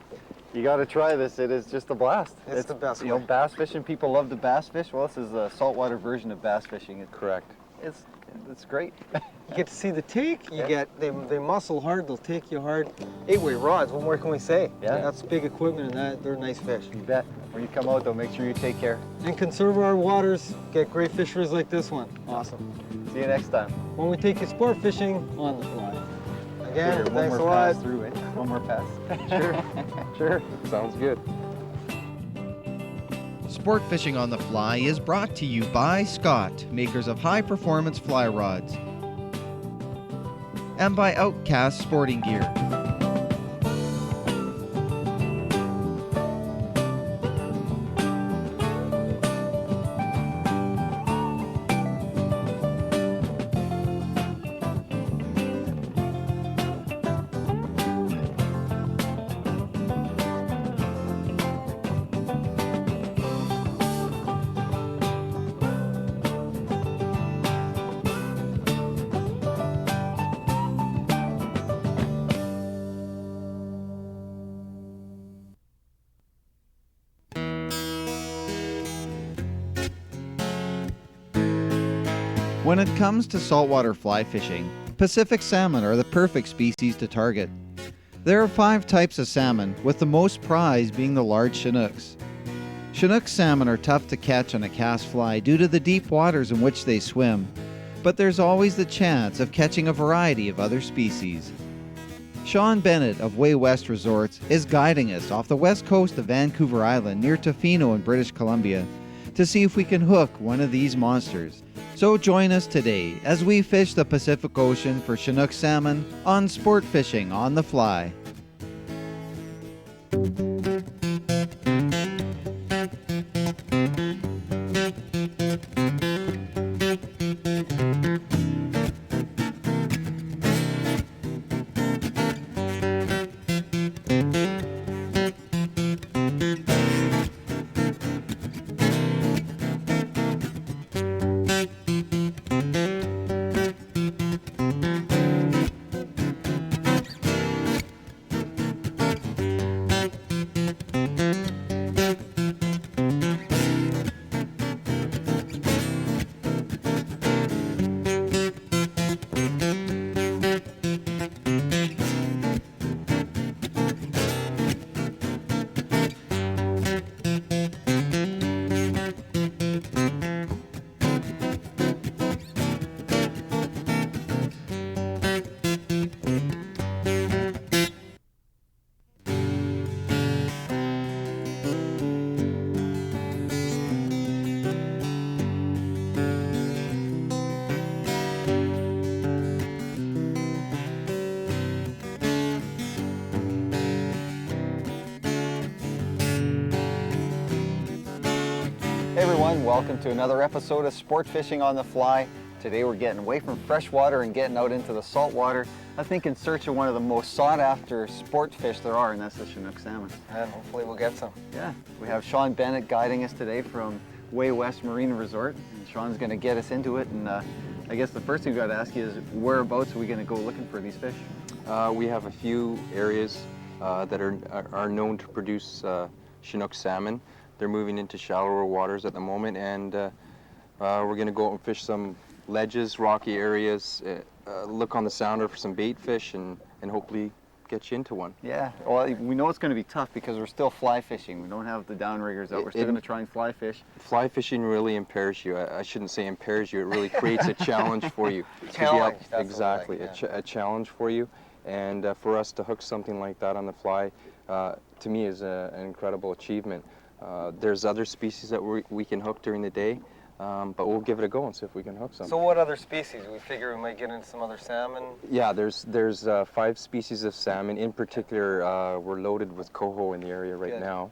You got to try this. It is just a blast. It's the best You know, way. bass fishing. People love the bass fish. Well, this is a saltwater version of bass fishing. Correct. It's great. You get to see the take. You Yeah. get they muscle hard. They'll take you hard. 8-weight rods. What more can we say? Yeah. That's big equipment, and they're nice fish. You bet. When you come out, though, make sure you take care. And conserve our waters. Get great fisheries like this one. Awesome. See you next time. When we take you sport fishing on the fly. Again, Here, one thanks more a lot. pass through it. One more pass. Sure. Sure. Sounds good. Sport Fishing on the Fly is brought to you by Scott, makers of high-performance fly rods, and by Outcast Sporting Gear. When it comes to saltwater fly fishing, Pacific salmon are the perfect species to target. There are 5 types of salmon, with the most prized being the large Chinooks. Chinook salmon are tough to catch on a cast fly due to the deep waters in which they swim, but there's always the chance of catching a variety of other species. Sean Bennett of Way West Resorts is guiding us off the west coast of Vancouver Island near Tofino in British Columbia to see if we can hook one of these monsters. So join us today as we fish the Pacific Ocean for Chinook salmon on Sport Fishing on the Fly. Hey everyone, welcome to another episode of Sport Fishing on the Fly. Today we're getting away from fresh water and getting out into the salt water, I think in search of one of the most sought after sport fish there are, and that's the Chinook salmon. And hopefully we'll get some. Yeah, we have Sean Bennett guiding us today from Way West Marine Resort, and Sean's going to get us into it. And I guess the first thing we've got to ask you is, whereabouts are we going to go looking for these fish? We have a few areas that are known to produce Chinook salmon. They're moving into shallower waters at the moment, and we're going to go out and fish some ledges, rocky areas, look on the sounder for some bait fish, and hopefully get you into one. Yeah, well, we know it's going to be tough because we're still fly fishing. We don't have the downriggers out. We're still going to try and fly fish. Fly fishing really impairs you. I shouldn't say impairs you. It really creates a challenge for you. Challenge, that's exactly, what I like, yeah. a challenge for you. And for us to hook something like that on the fly, to me, is an incredible achievement. There's other species that we can hook during the day, but we'll give it a go and see if we can hook some. So what other species? We figure we might get into some other salmon? Yeah, there's 5 species of salmon. In particular, we're loaded with coho in the area right Good. now.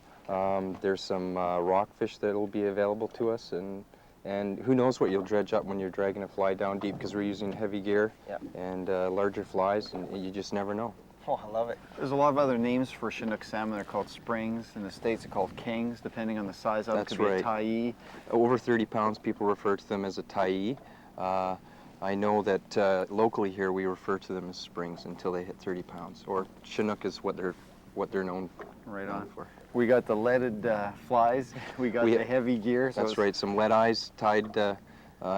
There's some rockfish that will be available to us, and who knows what you'll dredge up when you're dragging a fly down deep, because we're using heavy gear and larger flies, and you just never know. Oh, I love it. There's a lot of other names for Chinook salmon. They're called springs. In the States, they're called kings, depending on the size of it. That's It could be a right. tyee. Over 30 pounds, people refer to them as a tyee. I know that locally here we refer to them as springs until they hit 30 pounds. Or Chinook is what they're known Right on. for. We got the leaded flies. We got the heavy gear. So That's right. Some lead eyes tied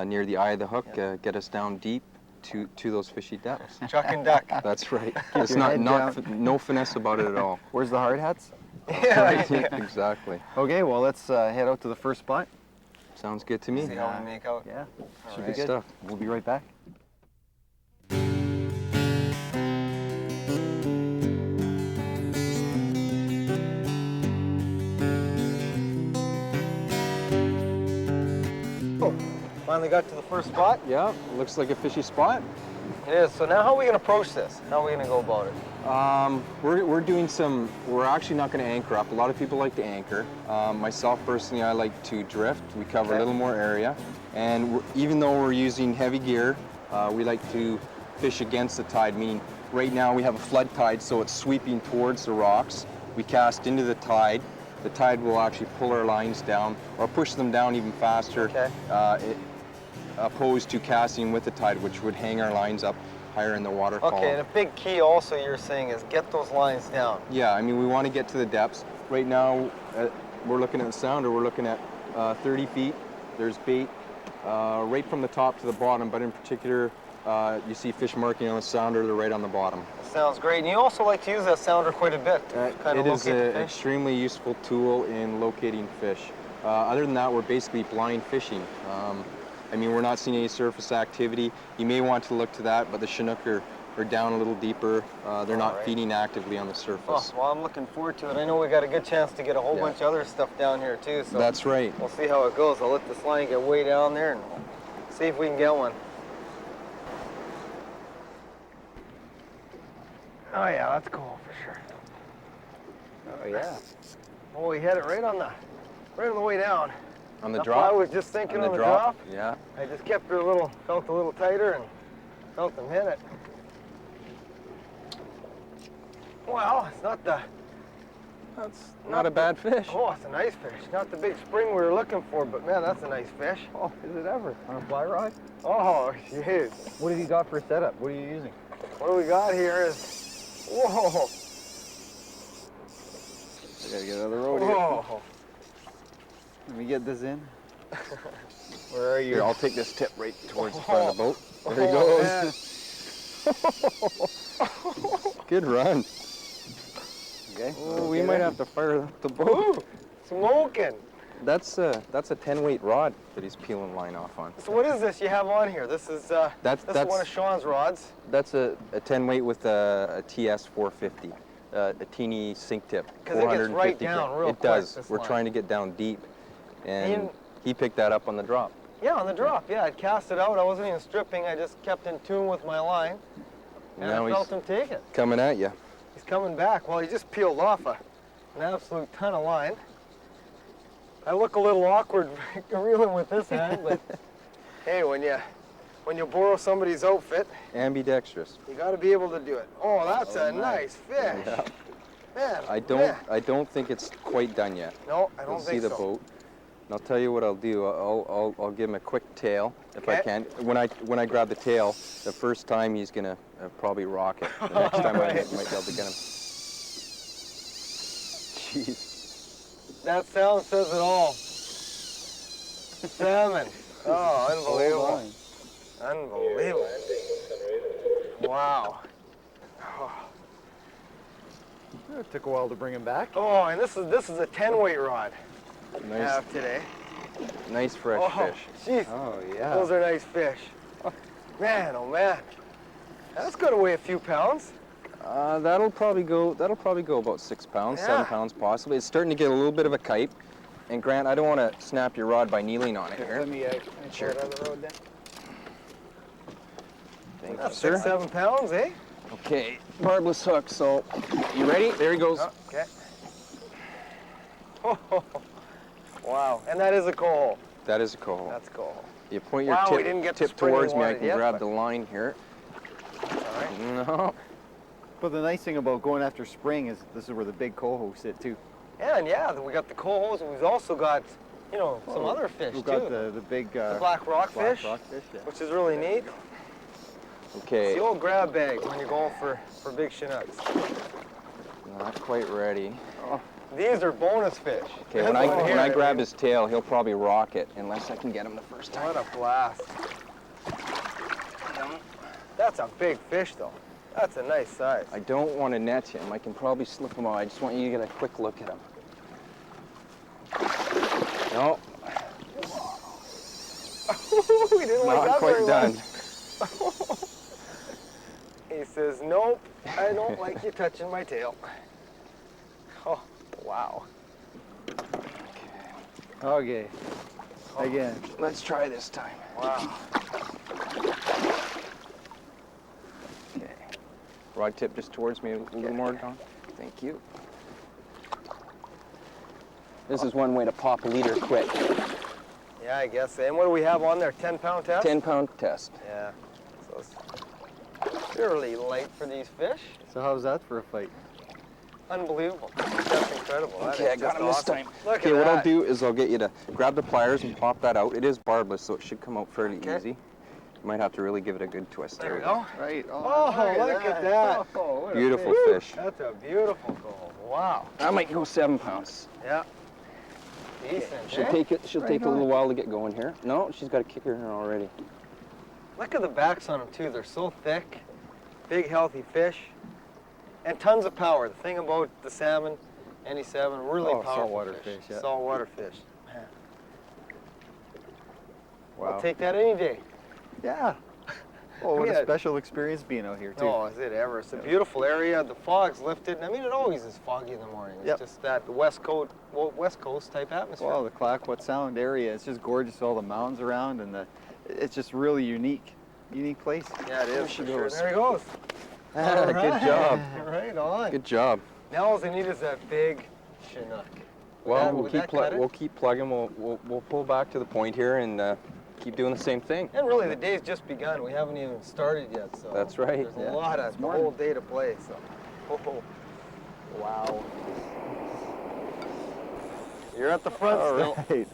near the eye of the hook get us down deep to those fishy depths. Chuck and duck. That's right. Keep It's your head no finesse about it at all. Where's the hard hats? Yeah. Exactly. Okay, well, let's head out to the first spot. Sounds good to me. See how we make out. Yeah, should right. be good. Stuff. We'll be right back. Oh, finally got to the first spot. Yeah, looks like a fishy spot. It is. So now how are we going to approach this? How are we going to go about it? We're actually not going to anchor up. A lot of people like to anchor. Myself personally, I like to drift. We cover a little more area. And even though we're using heavy gear, we like to fish against the tide, meaning right now we have a flood tide, so it's sweeping towards the rocks. We cast into the tide. The tide will actually pull our lines down or push them down even faster, opposed to casting with the tide, which would hang our lines up higher in the water column. Okay, and a big key also you're saying is get those lines down. Yeah, I mean, we want to get to the depths. Right now, we're looking at the sounder, we're looking at 30 feet. There's bait right from the top to the bottom, but in particular, you see fish marking on the sounder, they're right on the bottom. Sounds great. And you also like to use that sounder quite a bit to kind of It is locate the an fish. extremely useful tool in locating fish. Other than that, we're basically blind fishing. I mean, we're not seeing any surface activity. You may want to look to that, but the Chinook are down a little deeper. They're not feeding actively on the surface. Oh, well, I'm looking forward to it. I know we got a good chance to get a whole bunch of other stuff down here too. So That's right. we'll see how it goes. I'll let this line get way down there and we'll see if we can get one. Oh yeah, that's cool for sure. Oh yeah. Oh, we had it right on the way down. On the That's drop? why I was just thinking on the drop. Yeah. I just kept her felt a little tighter and felt them hit it. Well, it's not the. That's not a bad fish. Oh, it's a nice fish. Not the big spring we were looking for, but man, that's a nice fish. Oh, is it ever? On a fly rod? Oh, jeez. What have you got for a setup? What are you using? What we got here is, whoa, I gotta get another road here. whoa. Let me get this in. Where are you? Here, I'll take this tip right towards the front of the boat. There he Oh, goes. Good run. Okay. Oh, we might have to fire up the boat. Ooh, smoking. That's a 10-weight rod that he's peeling line off on. So what is this you have on here? This is That's one of Sean's rods. That's a 10-weight with a TS 450, a teeny sink tip. 'Cause it gets right 450 down grit. real It quick, does. this We're line. trying to get down deep, and And- he picked that up on the drop. Yeah, on the drop. Yeah, I'd cast it out. I wasn't even stripping. I just kept in tune with my line, and Now I felt he's him take it. coming at you. He's coming back. Well, he just peeled off an absolute ton of line. I look a little awkward reeling with this hand, but hey, when you borrow somebody's outfit, Ambidextrous. you got to be able to do it. Oh, that's a nice fish. Yeah. Man, I don't think it's quite done yet. No, I You'll don't see think the so. boat. And I'll tell you what I'll do. I'll give him a quick tail if I Okay. can. When I grab the tail, the first time he's gonna probably rock it. The next time I Right. might be able to get him. Jeez. That sound says it all. Salmon. Oh, unbelievable. Unbelievable. Wow. It took a while to bring him back. Oh, and this is a 10-weight rod I Nice, have today. nice fresh Oh, fish. jeez. Oh yeah. Those are nice fish. Man, oh man. That's going to weigh a few pounds. That'll probably go about 6 pounds, Yeah. 7 pounds possibly. It's starting to get a little bit of a kite. And Grant, I don't want to snap your rod by kneeling on it here. Let me Sure. pull it out of the road then. Thank you, That's sir. 6, 7 pounds, eh? Okay, barbless hook. So, you ready? There he goes. Oh, okay. Oh, wow. And that is a coho. That is a coho. That's coho. You point your Wow, we didn't get the tip spring we towards me, I wanted can yet, grab but- the line here. All right. No. But the nice thing about going after spring is this is where the big coho sit too. And yeah, we got the cohos, and we've also got, you know, some Oh, other fish We've too. got the big The black rockfish, rockfish. Yeah. which is really neat. It's Okay, the old grab bag when you're going for big Chinooks. not quite ready. These are bonus fish. Okay, This when I one here, grab his tail, he'll probably rock it unless I can get him the first time. What a blast. That's a big fish though. That's a nice size. I don't want to net him. I can probably slip him out. I just want you to get a quick look at him. No, We didn't like not that quite very done. much. He says, nope, I don't like you touching my tail. Oh, wow. Okay. Again. Let's try this time. Wow. Okay. Rod tip just towards me a little more, John. Thank you. This is one way to pop a leader quick. Yeah, I guess. And what do we have on there? 10-pound test? 10-pound test. Yeah. So it's fairly light for these fish. So how's that for a fight? Unbelievable. That's incredible. That Okay, is I got just him this awesome. time. Look Okay, at what that. I'll do is I'll get you to grab the pliers and pop that out. It is barbless, so it should come out fairly Okay. easy. You might have to really give it a good twist. There we go. Right. Oh, look at that. Oh, what a Beautiful fish. fish. That's a beautiful coho. Wow. That might go 7 pounds. Yeah. Decent, She'll eh? take it. She'll Right take a on. little while to get going here. No, she's got a kicker in her already. Look at the backs on them too. They're so thick, big healthy fish, and tons of power. The thing about the salmon, any salmon, really Oh, powerful saltwater fish, yeah. Saltwater fish. Man. Wow. I'll take that any day. Yeah. Oh, what Yeah. a special experience being out here too. No, is it ever? It's a beautiful area. The fog's lifted. I mean, it always is foggy in the morning. It's Yep. just that West Coast type atmosphere. Well, the Clayoquot Sound area, it's just gorgeous. All the mountains around, and it's just really unique place. Yeah, it is. she For sure. goes. There he goes. Good job. Right on. Good job. Now all they need is that big Chinook. Well, Would that cut it? we'll keep plugging. We'll pull back to the point here and keep doing the same thing. And really, the day's just begun. We haven't even started yet, so That's right. there's Yeah. a lot of the whole day to play. So, oh, wow. You're at the front still. right.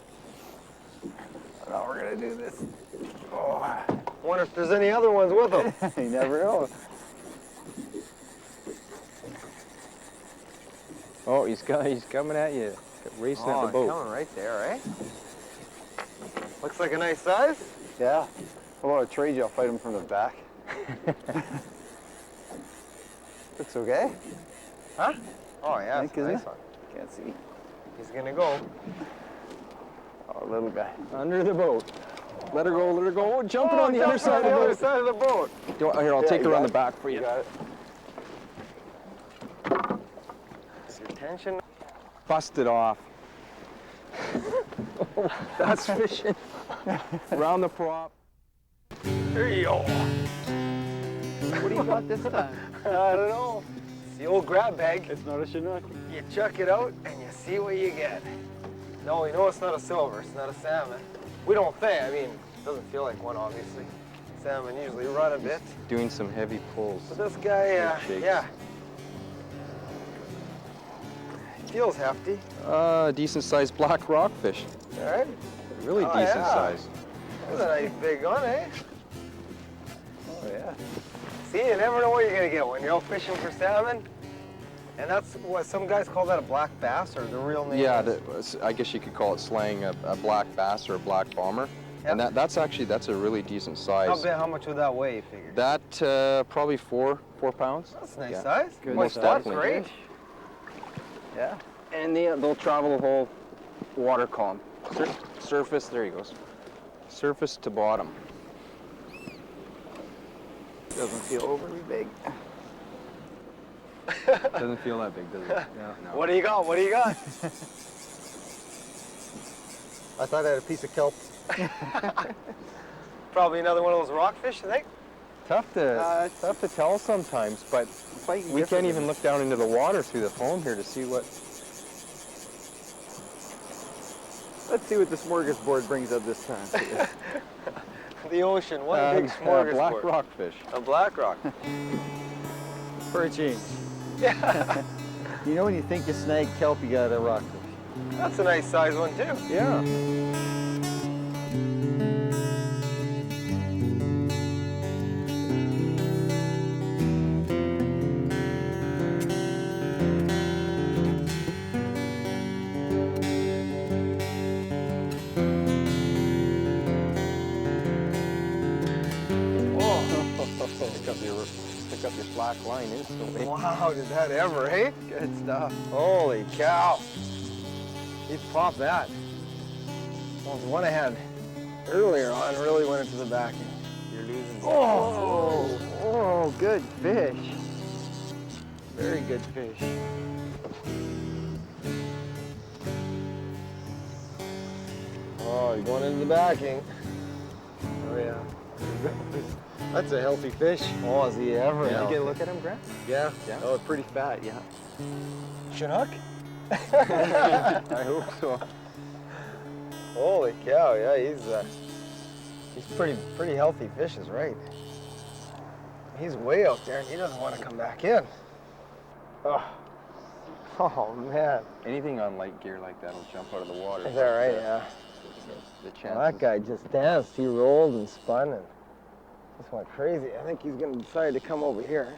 Now we're gonna do this. Oh, wonder if there's any other ones with them. You never know. Oh, he's coming at you, racing at the boat. Coming right there, eh? Looks like a nice size. Yeah. How about I trade you? I'll fight him from the back. It's okay. Huh? Oh yeah, it's Think, a isn't nice it? one. Can't see. He's gonna go. Oh, little guy. Under the boat. Let her go. Let her go. Jumping on the other side of the other boat. side of the boat. Here, I'll take you her on got the back for you. Got it. Is your tension? Busted off. That's fishing. Around the prop. There you go. What do you got this time? I don't know. It's the old grab bag. It's not a Chinook. You chuck it out and you see what you get. No, you know it's not a silver. It's not a salmon. We don't think. I mean, it doesn't feel like one, obviously. Salmon usually run a bit. Doing some heavy pulls. But this guy, Shakes. yeah. Feels hefty. Decent sized black rockfish. All right. Really Oh, decent yeah. size. That's a nice big one, eh? Oh yeah. See, you never know what you're gonna get when you're out fishing for salmon. And that's what some guys call that a black bass, or the real name Yeah, is. I guess you could call it slang a black bass or a black bomber. Yep. And that's a really decent size. How much would that weigh, you figure? That probably 4 pounds. That's a nice Yeah. size. Good My Most spot's definitely. great. Yeah. And they'll travel the whole water column. Surface, there he goes. Surface to bottom. Doesn't feel overly big. Doesn't feel that big, does it? No. What do you got? What do you got? I thought I had a piece of kelp. Probably another one of those rockfish, I think. Tough to tell sometimes, but we can't even look down into the water through the foam here to see what. Let's see what the smorgasbord brings up this time. The ocean, one big smorgasbord. Black rockfish. A black rock. For a change. Yeah, You know when you think you snagged kelp, you got a rockfish. that's a nice size one too. Yeah. Pick up your black line instantly. Wow, did that ever, eh? Good stuff. Holy cow. He'd pop that. Well, the one I had earlier on really went into the back. You're losing. Oh, good fish. Very good fish. Oh, you're going into the backing. Oh, yeah. That's a healthy fish. Oh, is he ever You healthy? get a look at him, Grant? Yeah. Oh, pretty fat, yeah. Chinook? I hope so. Holy cow, yeah, he's pretty healthy fish, is right. He's way out there and he doesn't want to come back in. Oh man. Anything on light gear like that will jump out of the water. Is that right? Yeah. The Well, chances. that guy just danced. He rolled and spun and just went crazy. I think he's gonna decide to come over here.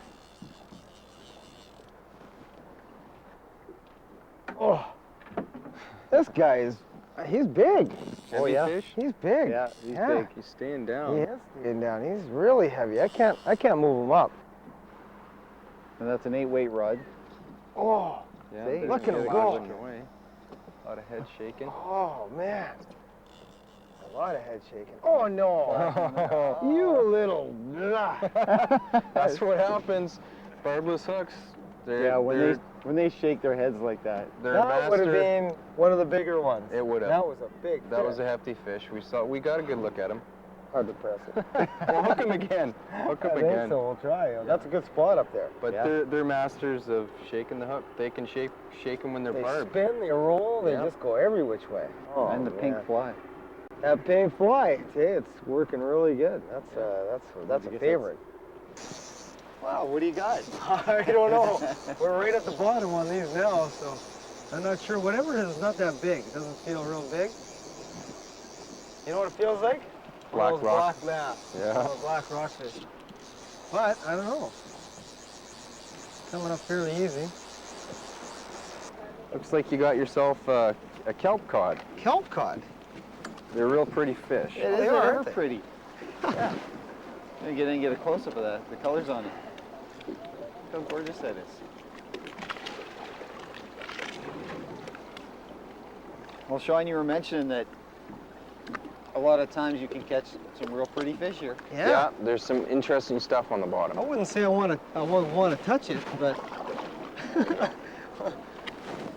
Oh, this guy is He's big. Oh, yeah? Fish? He's big. Yeah, he's big. He's staying down. He is staying down. He's really heavy. I can't move him up. And that's an 8-weight rod. Oh, Yeah, see? Look at him go. Away. A lot of head shaking. Oh, man. A lot of head shaking. Oh, no. You little... That's what happens. Barbless hooks. When they shake their heads like that. That would have been one of the bigger ones. It would have. That was a big fish. That was a hefty fish. We got a good look at him. Hard to press it. We'll hook him again. Hook him I again. think so. We'll try. That's a good spot up there. But they're masters of shaking the hook. They can shake them when they're barbed. They spin, they roll, they just go every which way. Oh, And the pink fly. That pink fly, it's working really good. That's a favorite. Wow, what do you got? I don't know. We're right at the bottom on these now, so I'm not sure. Whatever it is, it's not that big. It doesn't feel real big. You know what it feels like? Black rock. Black bass. Yeah. Black rockfish. But, I don't know. Coming up fairly easy. Looks like you got yourself a kelp cod. Kelp cod? They're real pretty fish. They are pretty. Yeah. Let me get in and get a close-up of that. The colors on it. Look how gorgeous that is. Well, Sean, you were mentioning that a lot of times you can catch some real pretty fish here. Yeah, there's some interesting stuff on the bottom. I wouldn't say I wouldn't want to touch it, but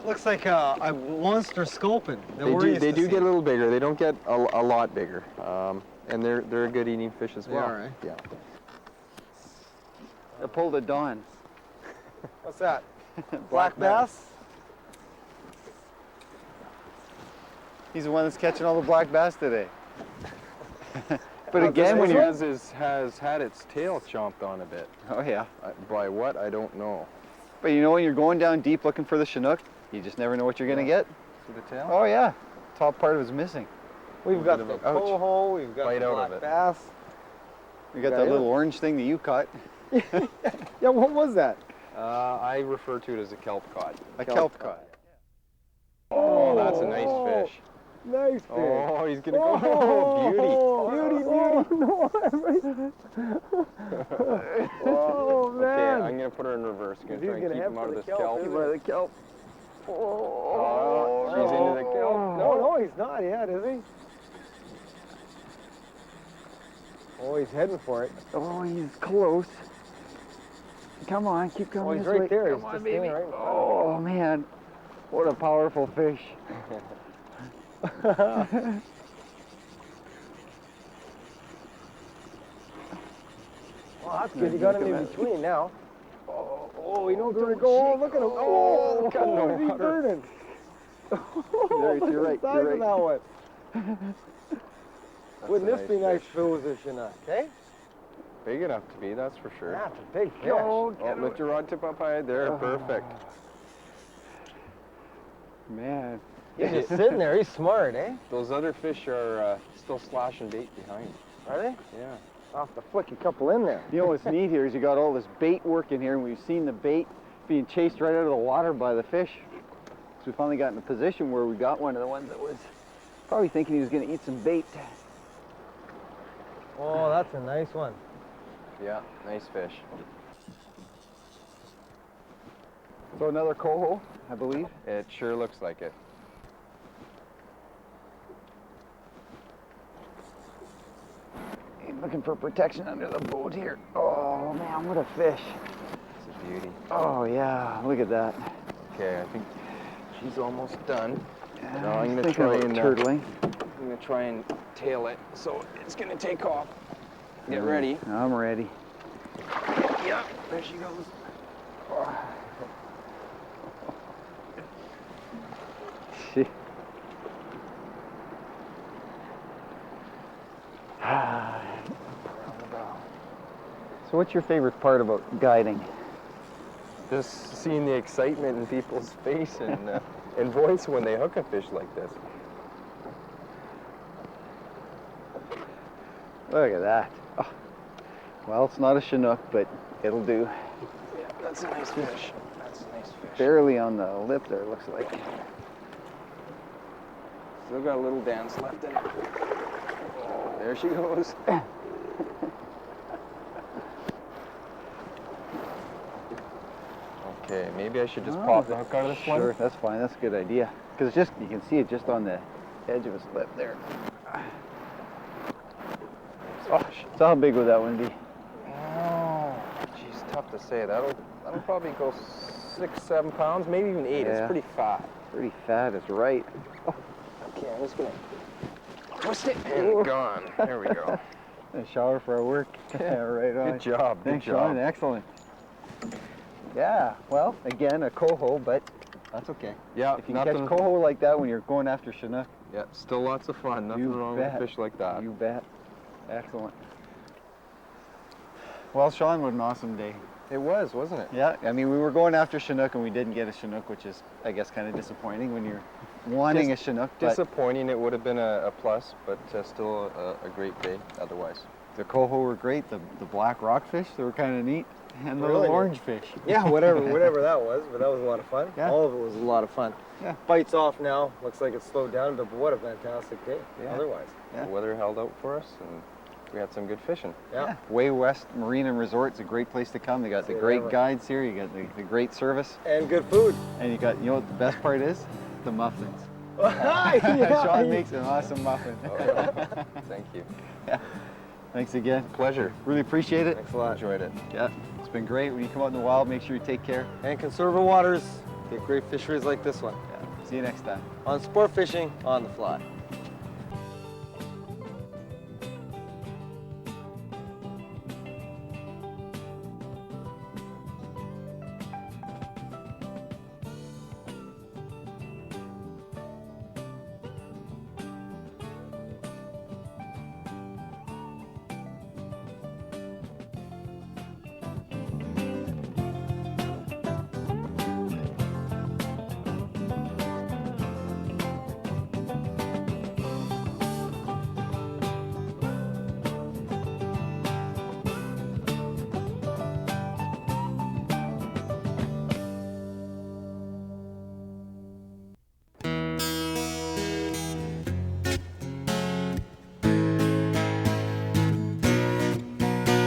looks like a monster sculpin. They do get a little bigger. They don't get a lot bigger, and they're a good eating fish as well. They are, eh? Yeah. I pulled a Dawn. What's that? Black bass? He's the one that's catching all the black bass today. But again, when has had its tail chomped on a bit. Oh yeah. By what? I don't know. But you know, when you're going down deep looking for the Chinook, you just never know what you're gonna get. See the tail? Oh yeah. Top part was missing. We've got the coho, we've got the black bass. We got that little orange thing that you caught. Yeah, what was that? I refer to it as a kelp cod. A kelp cod. Oh, that's a nice fish. Nice fish. Oh, he's gonna go. Oh, beauty. Oh, man. Okay, I'm gonna put her in reverse. Gonna try and keep him out of this kelp. Keep him out of the kelp. Oh, she's into the kelp. No, he's not yet, is he? Oh, he's heading for it. Oh, he's close. Come on, keep coming. Oh, he's this right way. there. Come He's on, just baby. right in front of Oh man, what a powerful fish. Well, that's good. You got him in between now. Oh, he knows where to go. Oh, look at him. Oh, look at him. He's burning. You're right. Size of that one. Wouldn't this be nice if it was a Chinook, eh? Big enough to be, that's for sure. That's a big fish. Oh, lift your rod tip up high. There, perfect. Man. He's just sitting there. He's smart, eh? Those other fish are still slashing bait behind. Are they? Yeah. I'll have to flick a couple in there. You know what's neat here is you got all this bait working here, and we've seen the bait being chased right out of the water by the fish. So we finally got in a position where we got one of the ones that was probably thinking he was going to eat some bait. Oh, that's a nice one. Yeah, nice fish. So another coho, I believe. It sure looks like it. Looking for protection under the boat here. Oh man, what a fish. It's a beauty. Oh yeah, look at that. Okay, I think she's almost done. Yeah, No, I'm gonna try and tail it, so it's gonna take off. Get ready. I'm ready. Yeah, there she goes. See. So what's your favorite part about guiding? Just seeing the excitement in people's face and voice when they hook a fish like this. Look at that. Oh. Well, it's not a Chinook, but it'll do. Yeah, that's a nice fish. That's a nice fish. Barely on the lip there, looks like. Still got a little dance left in her. Oh, there she goes. Okay, maybe I should just pop the hook out of this one. Sure, that's fine. That's a good idea. Because just you can see it just on the edge of his lip there. Oh, so how big would that one be? Oh, geez, tough to say. That'll probably go 6, 7 pounds, maybe even 8. Yeah. It's pretty fat. Pretty fat is right. Oh, okay, I'm just gonna twist it and gone. There we go. A shower for our work. Yeah, right on. Good job. Thanks, good job. Sean. Excellent. Yeah, well, again, a coho, but that's okay. Yeah, If you can catch coho like that when you're going after Chinook, Yeah, still lots of fun. Nothing wrong with fish like that. you bet. Excellent. Well, Sean, what an awesome day. It was, wasn't it? Yeah, I mean, we were going after Chinook and we didn't get a Chinook, which is, I guess, kind of disappointing when you're wanting a Chinook. But Disappointing. It would have been a plus, but still a great day otherwise. the coho were great. The black rockfish, they were kind of neat. And the Really little neat. orange fish. Yeah, whatever that was, but that was a lot of fun. Yeah. All of it was a lot of fun. Yeah. Bites off now. Looks like it's slowed down, but what a fantastic day. Yeah. Otherwise. Yeah. The weather held out for us, and we had some good fishing. Yeah. Way West Marine and Resort's a great place to come. They got the Say great never. guides here. You got the great service, And good food. and you got, you know what the best part is? The muffins. Yeah. Sean makes an awesome muffin. Thank you. Thanks again. Pleasure. Really appreciate it. Thanks a lot. Enjoyed it. Yeah, it's been great. When you come out in the wild, make sure you take care. And conserve our waters. Get great fisheries like this one. Yeah. See you next time. On sport fishing on the fly.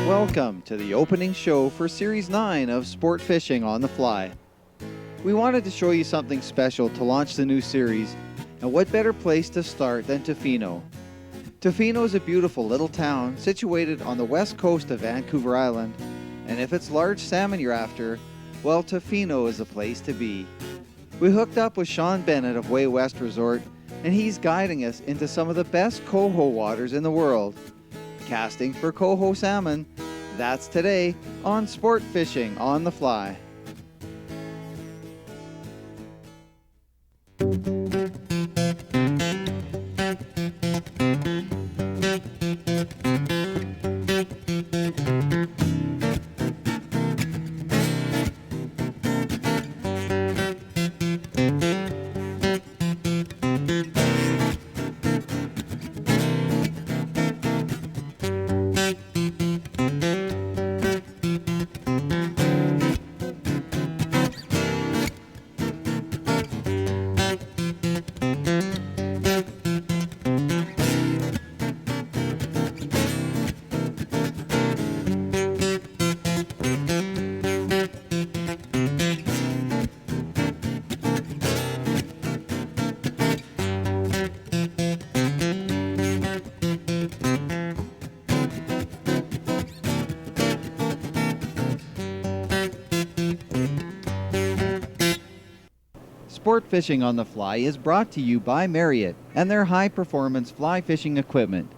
Welcome to the opening show for Series 9 of Sport Fishing on the Fly. We wanted to show you something special to launch the new series, and what better place to start than Tofino. Tofino is a beautiful little town situated on the west coast of Vancouver Island, and if it's large salmon you're after, well, Tofino is the place to be. We hooked up with Sean Bennett of Way West Resort, and he's guiding us into some of the best coho waters in the world. Casting for coho salmon, that's today on Sport Fishing on the Fly. Sport Fishing on the Fly is brought to you by Marriott and their high-performance fly fishing equipment.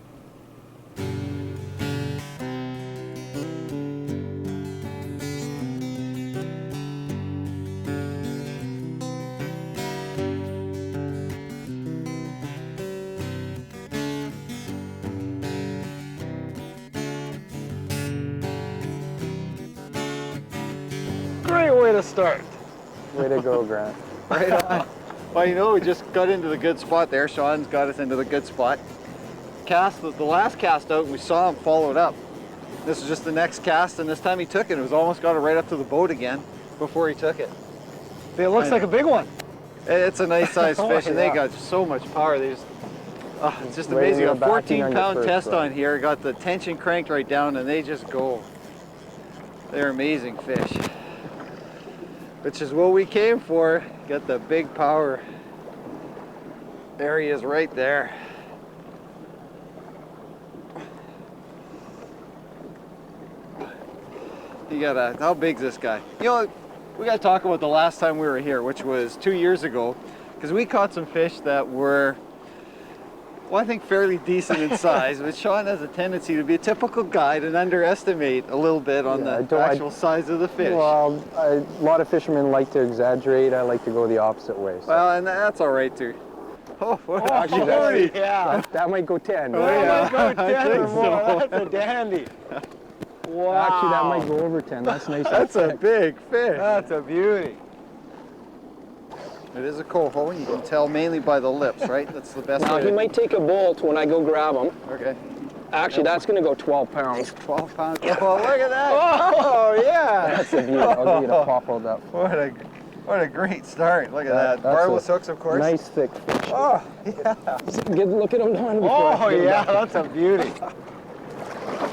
Great way to start. Way to go, Grant. Right on. Well, you know, we just got into the good spot there. Sean's got us into the good spot. Cast, the last cast out, we saw him follow it up. This is just the next cast, and this time he took it. It was almost got it right up to the boat again before he took it. See, it looks like a big one. It's a nice sized fish, and they Yeah. got so much power. They just, it's just Right amazing. in A the back 14-pound first, test right. on here. Got the tension cranked right down, and they just go. They're amazing fish, which is what we came for. Got the big power. There he is, right there. You got how big's this guy? You know, we got to talk about the last time we were here, which was 2 years ago, because we caught some fish that were, well, I think fairly decent in size, but Sean has a tendency to be a typical guide and underestimate a little bit on the actual size of the fish. Well, a lot of fishermen like to exaggerate. I like to go the opposite way. So. Well, and that's all right too. Oh, Actually, that's, yeah. that might go 10. Oh, yeah. About 10 I or think more. so. That's a dandy. Wow. Actually, that might go over 10. That's nice. That's a big fish. That's a beauty. It is a coho, and you can tell mainly by the lips, right? That's the best Now, way he to... might take a bolt when I go grab him. Okay. Actually, that's going to go 12 pounds. 12 pounds. Oh, look at that. Oh, yeah. That's a beauty. I'll get you to pop out that. What a great start. Look at that. That's Barbless a hooks, of course. Nice thick fish. Oh, yeah. Look at him down before Oh, I get him yeah, back. that's a beauty.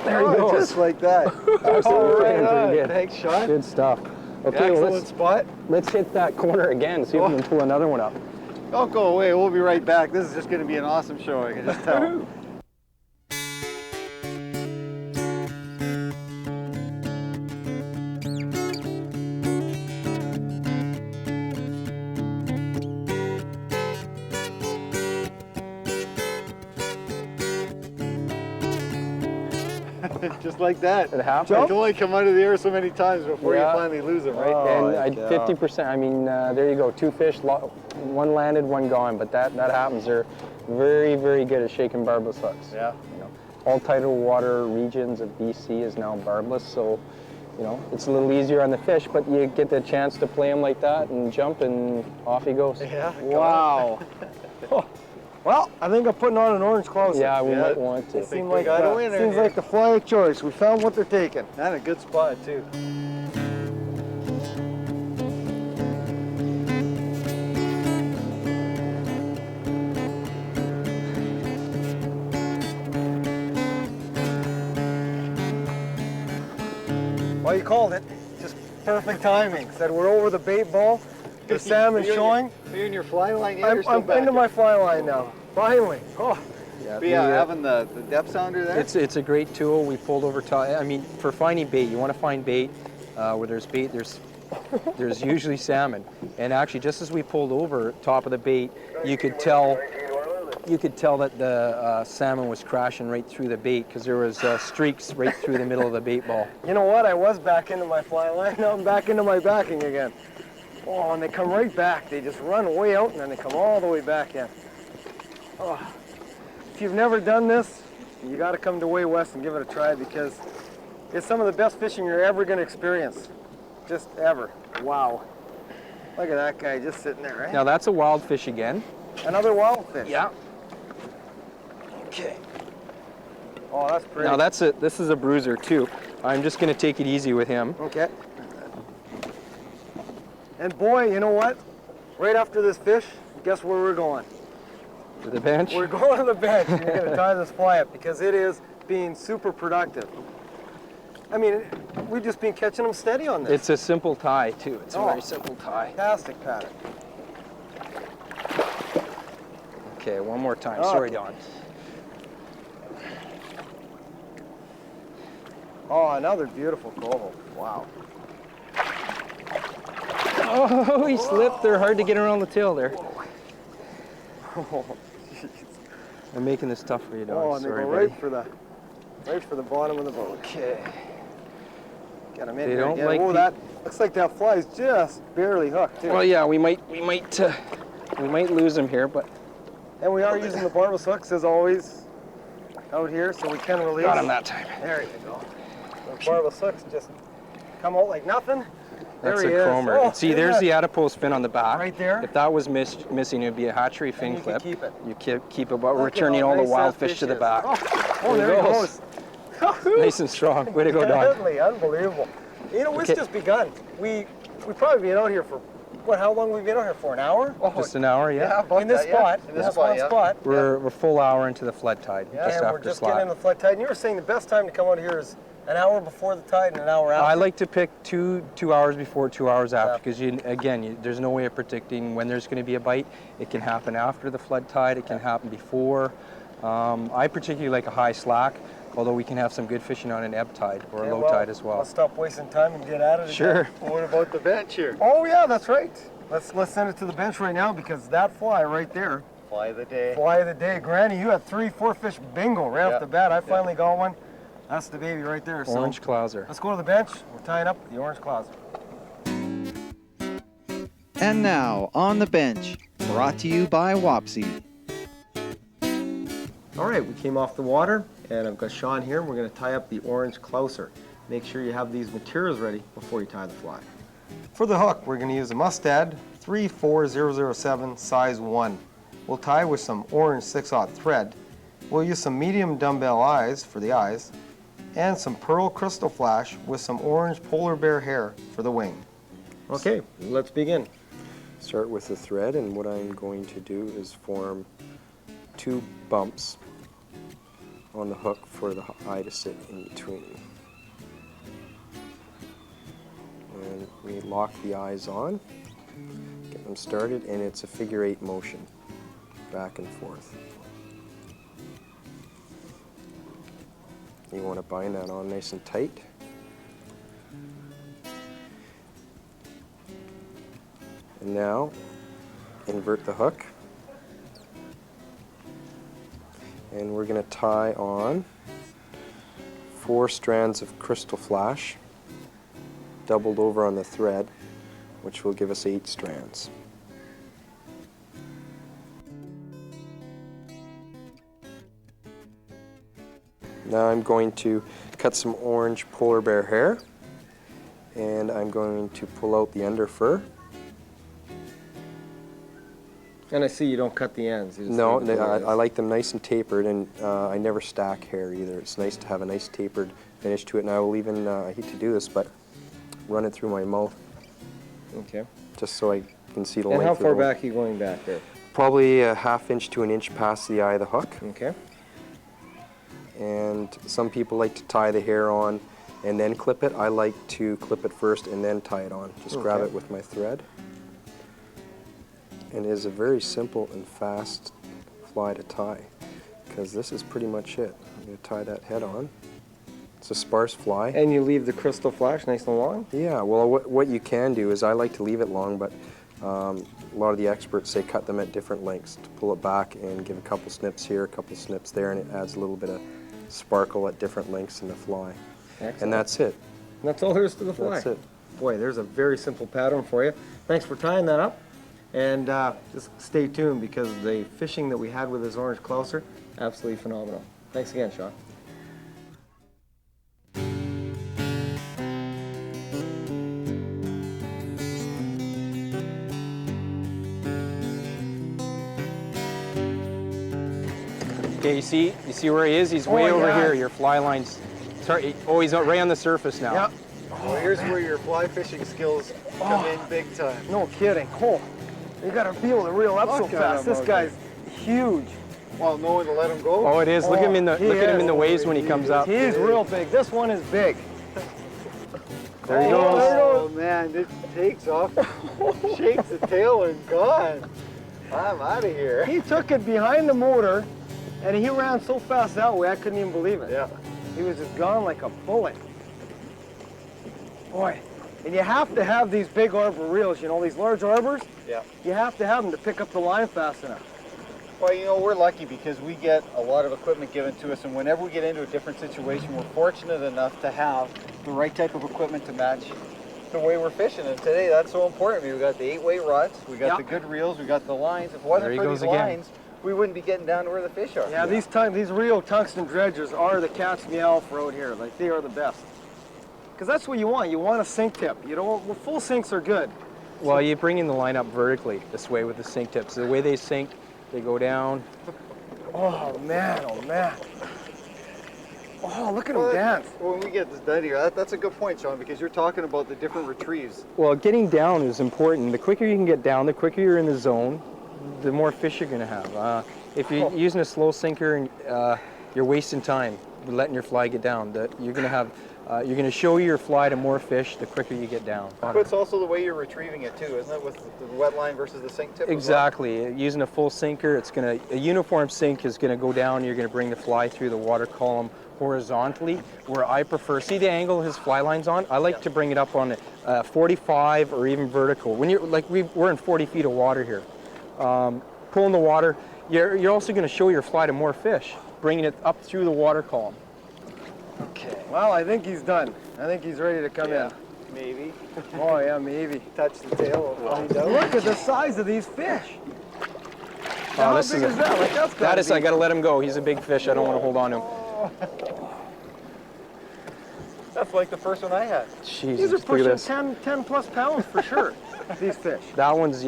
There he goes. Just like that. Absolutely right on. pretty good. Thanks, Sean. Good stuff. Okay, well, Excellent spot. let's hit that corner again. See if we can pull another one up. Don't go away. We'll be right back. This is just going to be an awesome show. I can just tell. Just like that. It happened. You can only come out of the air so many times before Yeah. you finally lose them, right? Oh. And God. 50%, I mean, there you go. Two fish, one landed, one gone. But that happens. They're very, very good at shaking barbless hooks. Yeah. You know, all tidal water regions of BC is now barbless, so you know it's a little easier on the fish. But you get the chance to play him like that and jump, and off he goes. Yeah. Wow. Well, I think I'm putting on an orange Clouser. Yeah, we Yeah. might want to. think Seems we like, got a winner seems here. like the fly of choice. We found what they're taking. And a good spot, too. Well, you called it. Just perfect timing. Said we're over the bait ball. The salmon's showing. Are you in your fly line yet? I'm into my fly line now. Finally. Oh, Yeah, But yeah, having the depth sounder there. it's a great tool. We pulled over top. I mean, for finding bait, you want to find bait where there's bait. There's usually salmon. And actually, just as we pulled over top of the bait, you could tell that the salmon was crashing right through the bait because there was streaks right through the middle of the bait ball. you know what? I was back into my fly line. Now I'm back into my backing again. Oh, and they come right back. They just run way out and then they come all the way back in. Oh. If you've never done this, you got to come to Way West and give it a try because it's some of the best fishing you're ever going to experience. Just ever. Wow. Look at that guy just sitting there, right? Now that's a wild fish again. Another wild fish. Yeah. Okay. Oh, that's pretty. Now this is a bruiser too. I'm just going to take it easy with him. Okay. And boy, you know what? Right after this fish, guess where we're going? To the bench. We're going to the bench. You're going to tie this fly up because it is being super productive. I mean, we've just been catching them steady on this. It's a simple tie too. It's a Oh. very simple tie. Fantastic pattern. Okay, one more time. Oh. Sorry, Don. Oh, another beautiful coho. Wow. Oh, he slipped. They're hard to get around the tail there. I'm making this tough for you, Don. Oh, and they Sorry, go buddy. right for the bottom of the boat. Okay. Got him in They here don't again. like Oh, the- that looks like that fly's just barely hooked too. Well, yeah, we might lose him here, but And we are using the barbless hooks as always out here, so we can release. got him that time. There you go. The barbless hooks just come out like nothing. That's there a he is. chromer. Oh, And see, isn't there's that- the adipose fin on the back. Right there. If that was missing, it would be a hatchery fin you could clip. keep it. You keep it, but we're Look at returning how all the nice wild that fish to the is. back. Oh, there he goes. goes. Nice and strong. Way to go, Don. Deadly, unbelievable. You know, it's Okay. just begun. We probably been out here for what, how long we've been out here for? An hour? Just an hour, yeah. about In this that, yeah. spot. In this That's spot, one yeah. spot. We're a full hour into the flood tide, Yeah, just and we're after just getting in slack. the flood tide. And you were saying the best time to come out here is an hour before the tide and an hour after? I like to pick two hours before, 2 hours after, Yeah. because there's no way of predicting when there's going to be a bite. It can happen after the flood tide, it can happen before. I particularly like a high slack, although we can have some good fishing on an ebb tide or a low tide as well. Let's stop wasting time and get at it again. Sure. Well, what about the bench here? Oh yeah, that's right. Let's send it to the bench right now because that fly right there, Fly of the day. fly of the day. Granny, you had 3-4 fish bingo right off the bat. I finally got one. That's the baby right there. Orange So Clouser. let's go to the bench. We're tying up the orange Clouser. And now, on the bench, brought to you by Wapsi. All right, we came off the water, and I've got Sean here. We're going to tie up the orange Clouser. Make sure you have these materials ready before you tie the fly. For the hook, we're going to use a Mustad 34007 size 1. We'll tie with some orange 6/0 thread. We'll use some medium dumbbell eyes for the eyes, and some pearl crystal flash with some orange polar bear hair for the wing. Okay, let's begin. Start with the thread, and what I'm going to do is form 2 bumps on the hook for the eye to sit in between. And we lock the eyes on, get them started, and it's a figure 8 motion, back and forth. You want to bind that on nice and tight. And now, invert the hook. And we're going to tie on 4 strands of crystal flash, doubled over on the thread, which will give us 8 strands. Now I'm going to cut some orange polar bear hair, and I'm going to pull out the under fur. And I see you don't cut the ends. You just No, leave it I like them nice and tapered, and I never stack hair either. It's nice to have a nice tapered finish to it, and I will even, I hate to do this, but run it through my mouth, Okay. just so I can see the And length how of far the- back are you going back there? Probably a 1/2 inch to 1 inch past the eye of the hook. Okay. And some people like to tie the hair on and then clip it. I like to clip it first and then tie it on. Just grab Okay. it with my thread. And it is a very simple and fast fly to tie, because this is pretty much it. I'm going to tie that head on. It's a sparse fly. And you leave the crystal flash nice and long? Yeah, well, what you can do is, I like to leave it long, but a lot of the experts say cut them at different lengths to pull it back and give a couple snips here, a couple snips there, and it adds a little bit of sparkle at different lengths in the fly. Excellent. And that's it. And that's all there is to the fly. That's it. Boy, there's a very simple pattern for you. Thanks for tying that up. And just stay tuned, because the fishing that we had with this orange Clouser, absolutely phenomenal. Thanks again, Sean. Okay, you see where he is? He's way over yeah. here. Your fly line's, sorry, oh, he's right on the surface now. Yep. Well, here's where your fly fishing skills come in big time. No kidding. Oh, you gotta be able to reel up so Look at fast. him This out guy's huge. Well, knowing to let him go. Oh, it is. Look at him in the he look at him is. in the waves when he comes up. He's real big. This one is big. There he Oh, goes. there he Oh man, it takes off, shakes the tail and gone. I'm out of here. He took it behind the motor, and he ran so fast that way, I couldn't even believe it. Yeah. He was just gone like a bullet. Boy, and you have to have these big arbor reels, you know, these large arbors, Yeah. you have to have them to pick up the line fast enough. Well, you know, we're lucky because we get a lot of equipment given to us, and whenever we get into a different situation, we're fortunate enough to have the right type of equipment to match the way we're fishing. And today, that's so important. We got the 8-way rods, we got the good reels, we got the lines. If it wasn't There he for goes these again. lines, we wouldn't be getting down to where the fish are. Yeah, these real tungsten dredgers are the cat's meow for out here. Like, they are the best. Because that's what you want. You want a sink tip. You don't, well, full sinks are good. Well, you bring in the line up vertically this way with the sink tips. The way they sink, they go down. Oh man, oh man. Oh, look at him dance. When we get this done here, that's a good point, Sean, because you're talking about the different retrieves. Well, getting down is important. The quicker you can get down, the quicker you're in the zone, the more fish you're going to have. If you're using a slow sinker and you're wasting time letting your fly get down, you're going to show your fly to more fish the quicker you get down. But it's also the way you're retrieving it too, isn't it? With the wet line versus the sink tip. Exactly. Using a full sinker, a uniform sink is going to go down. You're going to bring the fly through the water column horizontally, where I prefer. See the angle his fly line's on? I like to bring it up on 45 or even vertical. When you're like we're in 40 feet of water here, pulling the water, you're also going to show your fly to more fish, bringing it up through the water column. Okay. Well, I think he's done. I think he's ready to come in. Maybe. Oh yeah, maybe. Touch the tail. We'll find out. Look at the size of these fish. Oh, How this big is is that? Like, that's gotta be- I got to let him go. He's a big fish. I don't want to hold on to him. That's like the first one I had. Jesus, These are look at pushing this. 10 plus pounds for sure. These fish. That one's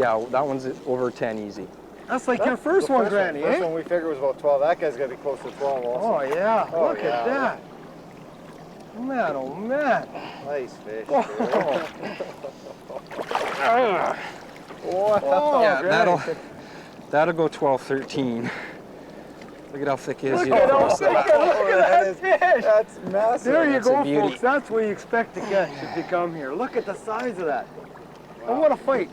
over 10 easy. That's like your first one, Granny, First eh? one we figured was about 12. That guy's got to be close to 12 also. Oh yeah, Oh, look yeah. at that. Man, oh man. Nice fish. Oh. Wow. Yeah, Granny. that'll go 12, 13. Look at how thick he is. Look You at don't how cross thick that. that fish. That's massive. There you That's a go, beauty. folks. That's what you expect to catch if you come here. Look at the size of that. And what a fight.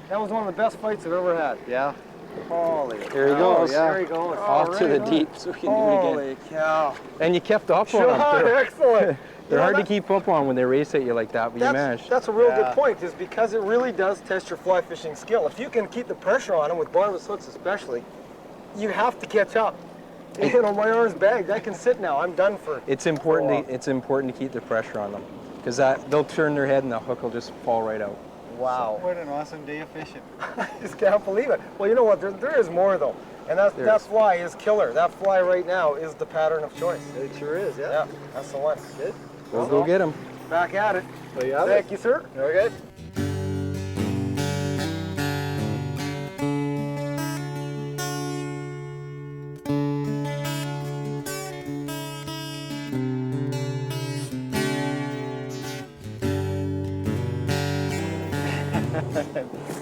That was one of the best fights I've ever had. Yeah. Holy There he cow. goes. There he goes. Off to the Right on. deep so we can do it again. Holy cow. And you kept up on Sure, them. excellent. They're You know, hard to that- keep up on when they race at you like that, but you manage. That's a real Yeah. good point, is because it really does test your fly fishing skill. If you can keep the pressure on them, with barbless hooks especially, you have to catch up. You know, my arm's bagged. I can sit now. I'm done for. It's important to keep the pressure on them, because they'll turn their head and the hook will just fall right out. Wow. What an awesome day of fishing. I just can't believe it. Well, you know what? There is more though, and There that is. fly is killer. That fly right now is the pattern of choice. It sure is, yeah. Yeah, that's the one. Good. We'll go get them. Back at it. There you have Thank you, sir. Very good.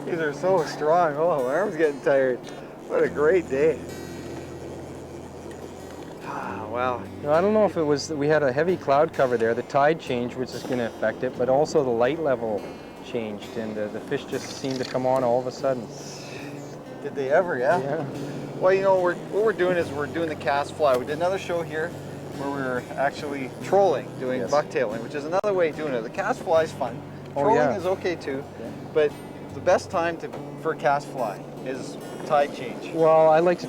These are so strong. Oh, my arm's getting tired. What a great day. Ah, wow. No, I don't know if it was that we had a heavy cloud cover there, the tide changed, which is going to affect it, but also the light level changed, and the fish just seemed to come on all of a sudden. Did they ever, yeah? Yeah. Well, you know, what we're doing is we're doing the cast fly. We did another show here where we were actually trolling, doing Yes. bucktailing, which is another way of doing it. The cast fly is fun. Oh, Trolling yeah. is okay too, Yeah. but the best time for a cast fly is tide change. Well, I like to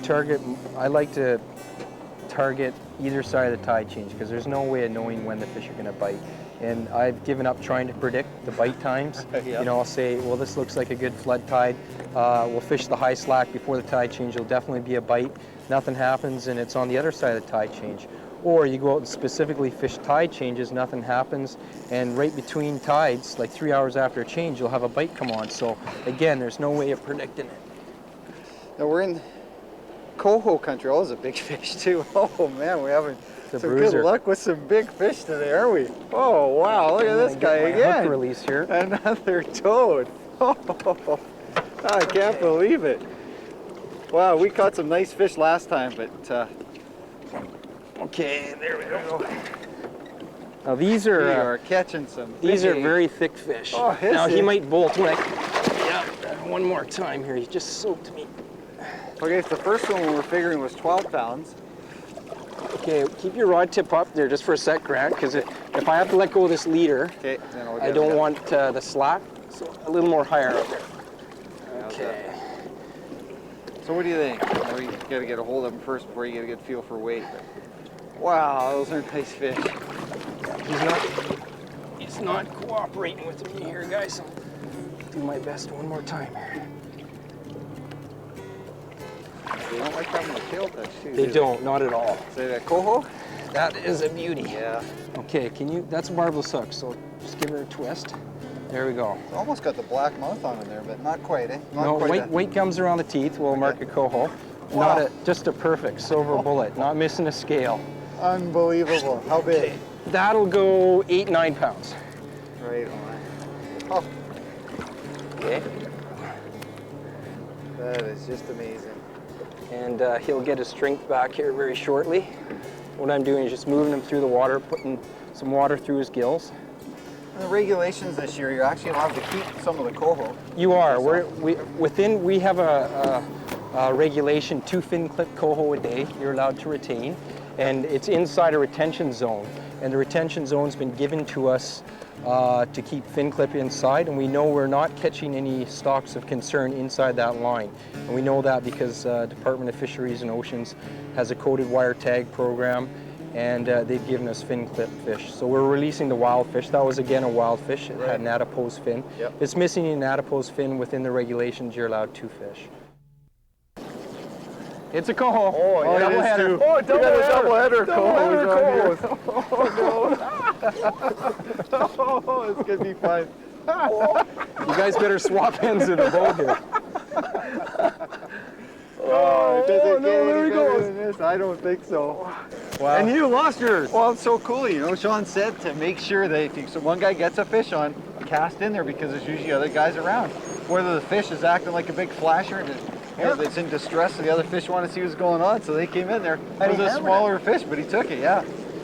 target either side of the tide change, because there's no way of knowing when the fish are going to bite. And I've given up trying to predict the bite times. Yeah. You know, I'll say, well, this looks like a good flood tide. We'll fish the high slack before the tide change. There'll definitely be a bite. Nothing happens, and it's on the other side of the tide change. Or you go out and specifically fish tide changes, nothing happens, and right between tides, like 3 hours after a change, you'll have a bite come on. So again, there's no way of predicting it. Now we're in coho country. Oh, there's a big fish too. Oh man, we're having The some bruiser. good luck with some big fish today, aren't we? Oh wow, look at this guy Get my again. hook release here. Another toad. Oh, I can't believe it. Wow, we caught some nice fish last time, but Okay, there we go. Now these we are are catching some. these are big- very thick fish. Oh, is now he he? might bolt when yeah, one more time here. He just soaked me. Okay, so the first one we were figuring was 12 pounds. Okay, keep your rod tip up there just for a sec, Grant, because if I have to let go of this leader, Okay, then I'll get I him don't down. want the slack, so a little more higher up there. How's Okay. that? So what do you think? Well, you gotta get a hold of them first before you get a good feel for weight. Wow, those are nice fish. He's not cooperating with me here, guys. I'll do my best one more time here. They don't like having a tail touch too. They don't, not at all. Say that coho? That is a beauty. Yeah. Okay, that's a barbless hook, so just give her a twist. There we go. It's almost got the black mouth on it there, but not quite, eh? Not No, quite white gums around the teeth will mark a coho. Wow. Just a perfect silver bullet, not missing a scale. Unbelievable. How big? That'll go 8, 9 pounds. Right on. Oh, Okay. that is just amazing. And he'll get his strength back here very shortly. What I'm doing is just moving him through the water, putting some water through his gills. The regulations this year, you're actually allowed to keep some of the coho. You are. We have a regulation 2 fin clip coho a day you're allowed to retain, and it's inside a retention zone. And the retention zone's been given to us to keep fin clip inside, and we know we're not catching any stocks of concern inside that line. And we know that because Department of Fisheries and Oceans has a coded wire tag program, and they've given us fin clip fish. So we're releasing the wild fish. That was again a wild fish. It had an adipose fin. Yep. It's missing an adipose fin. Within the regulations, you're allowed 2 fish. It's a coho. Oh, yeah, double it is header. too. Oh, double header cohos Oh, it's gonna be fun. You guys better swap ends in the boat here. Oh, does it no, get there any he better goes. than this? I don't think so. Wow. And you lost yours. Well, it's so cool, you know. Sean said to make sure that if so one guy gets a fish on, cast in there because there's usually other guys around. Whether the fish is acting like a big flasher and it's in distress, so the other fish want to see what's going on, so they came in there. It was a smaller fish, but he took it, yeah.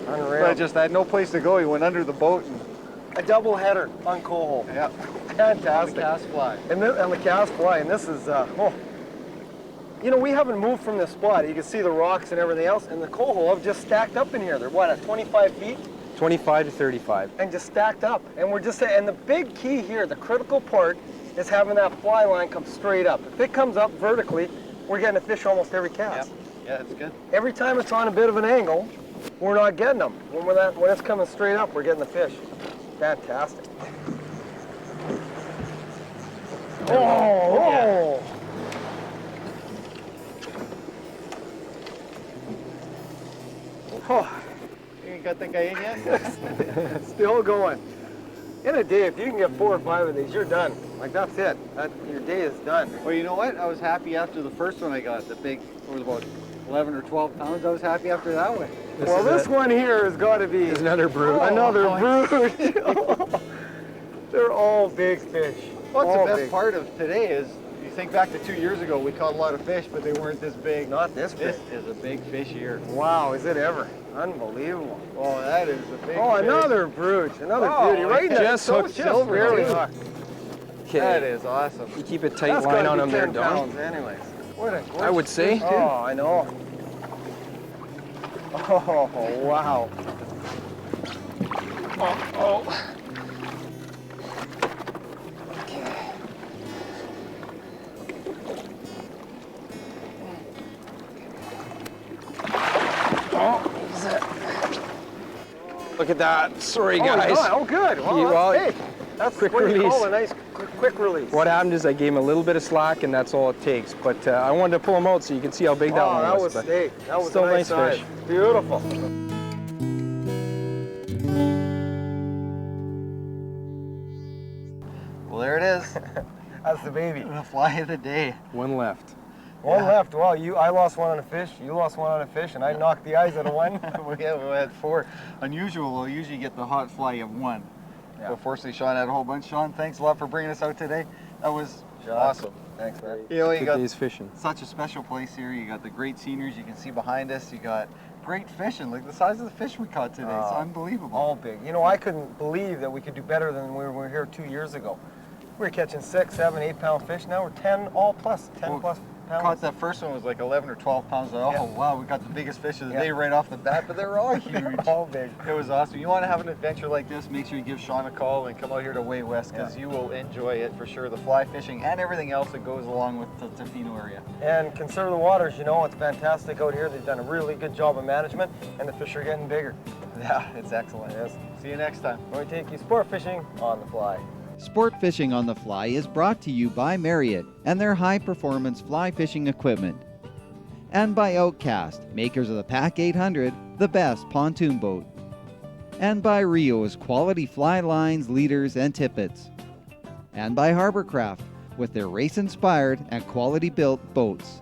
Unreal. But I had no place to go. He went under the boat and A double header on coho. yeah, Fantastic. the cast fly. And the cast fly, and this is, you know, we haven't moved from this spot. You can see the rocks and everything else, and the coho have just stacked up in here. They're what, at 25 feet? 25 to 35. And just stacked up. And we're just, and the big key here, the critical part, is having that fly line come straight up. If it comes up vertically, we're getting a fish almost every cast. Yeah, it's good. Every time it's on a bit of an angle, we're not getting them. When it's coming straight up, we're getting the fish. Fantastic. Oh! Oh, You got that guy in yet? still going. In a day, if you can get 4 or 5 of these, you're done. Like, that's it. Your day is done. Well, you know what? I was happy after the first one I got, the big, it was about 11 or 12 pounds. I was happy after that one. Well, this one here has got to be There's another brood. another brood. They're all big fish. What's All the best big. part of today is, you think back to 2 years ago, we caught a lot of fish, but they weren't this big. Not this big. This is a big fish here. Wow, is it ever? Unbelievable. Oh, that is a big Oh, fish. another brooch, another Oh, beauty. Right in the just hooked silver, barely too. hooked. Okay. That is awesome. You keep a tight That's line gotta on be them there, 10 Don. pounds anyways. What a I would say. Oh, I know. Oh, wow. Oh. Look at that. Sorry, guys. Oh, good. Well, Well, that's, hey, that's quick what you call release. a nice quick release. What happened is I gave him a little bit of slack, and that's all it takes. But I wanted to pull him out so you can see how big that Oh, one that was. was but steak. That was still a nice nice size. fish. Beautiful. Well, there it is. That's the baby. The fly of the day. One left. One left. Well, I lost one on a fish. You lost one on a fish, and I knocked the eyes out of one. we had 4. Unusual, we'll usually get the hot fly of 1. Yeah. But fortunately, Sean had a whole bunch. Sean, thanks a lot for bringing us out today. That was Sean. awesome. Thanks, man. You know, you Good got day's fishing. such a special place here. You got the great sceneries you can see behind us. You got great fishing. Look the size of the fish we caught today. It's unbelievable. All big. You know, I couldn't believe that we could do better than we were here 2 years ago. We were catching 6, 7, 8 pound fish. Now we're 10 all plus, 10 Well, plus pounds. Caught that first one was like 11 or 12 pounds. Oh, Yeah. wow, we got the biggest fish of the Yeah. day right off the bat, but they were all huge. all big. It was awesome. You want to have an adventure like this, make sure you give Sean a call and come out here to Way West because you will enjoy it for sure. The fly fishing and everything else that goes along with the Tofino area. And conserve the waters, you know, it's fantastic out here. They've done a really good job of management, and the fish are getting bigger. Yeah, it's excellent. Yes. See you next time. We're going to take you sport fishing on the fly. Sport Fishing on the Fly is brought to you by Marriott and their high-performance fly fishing equipment. And by Outcast, makers of the Pac 800, the best pontoon boat. And by Rio's quality fly lines, leaders, and tippets. And by Harborcraft, with their race-inspired and quality-built boats.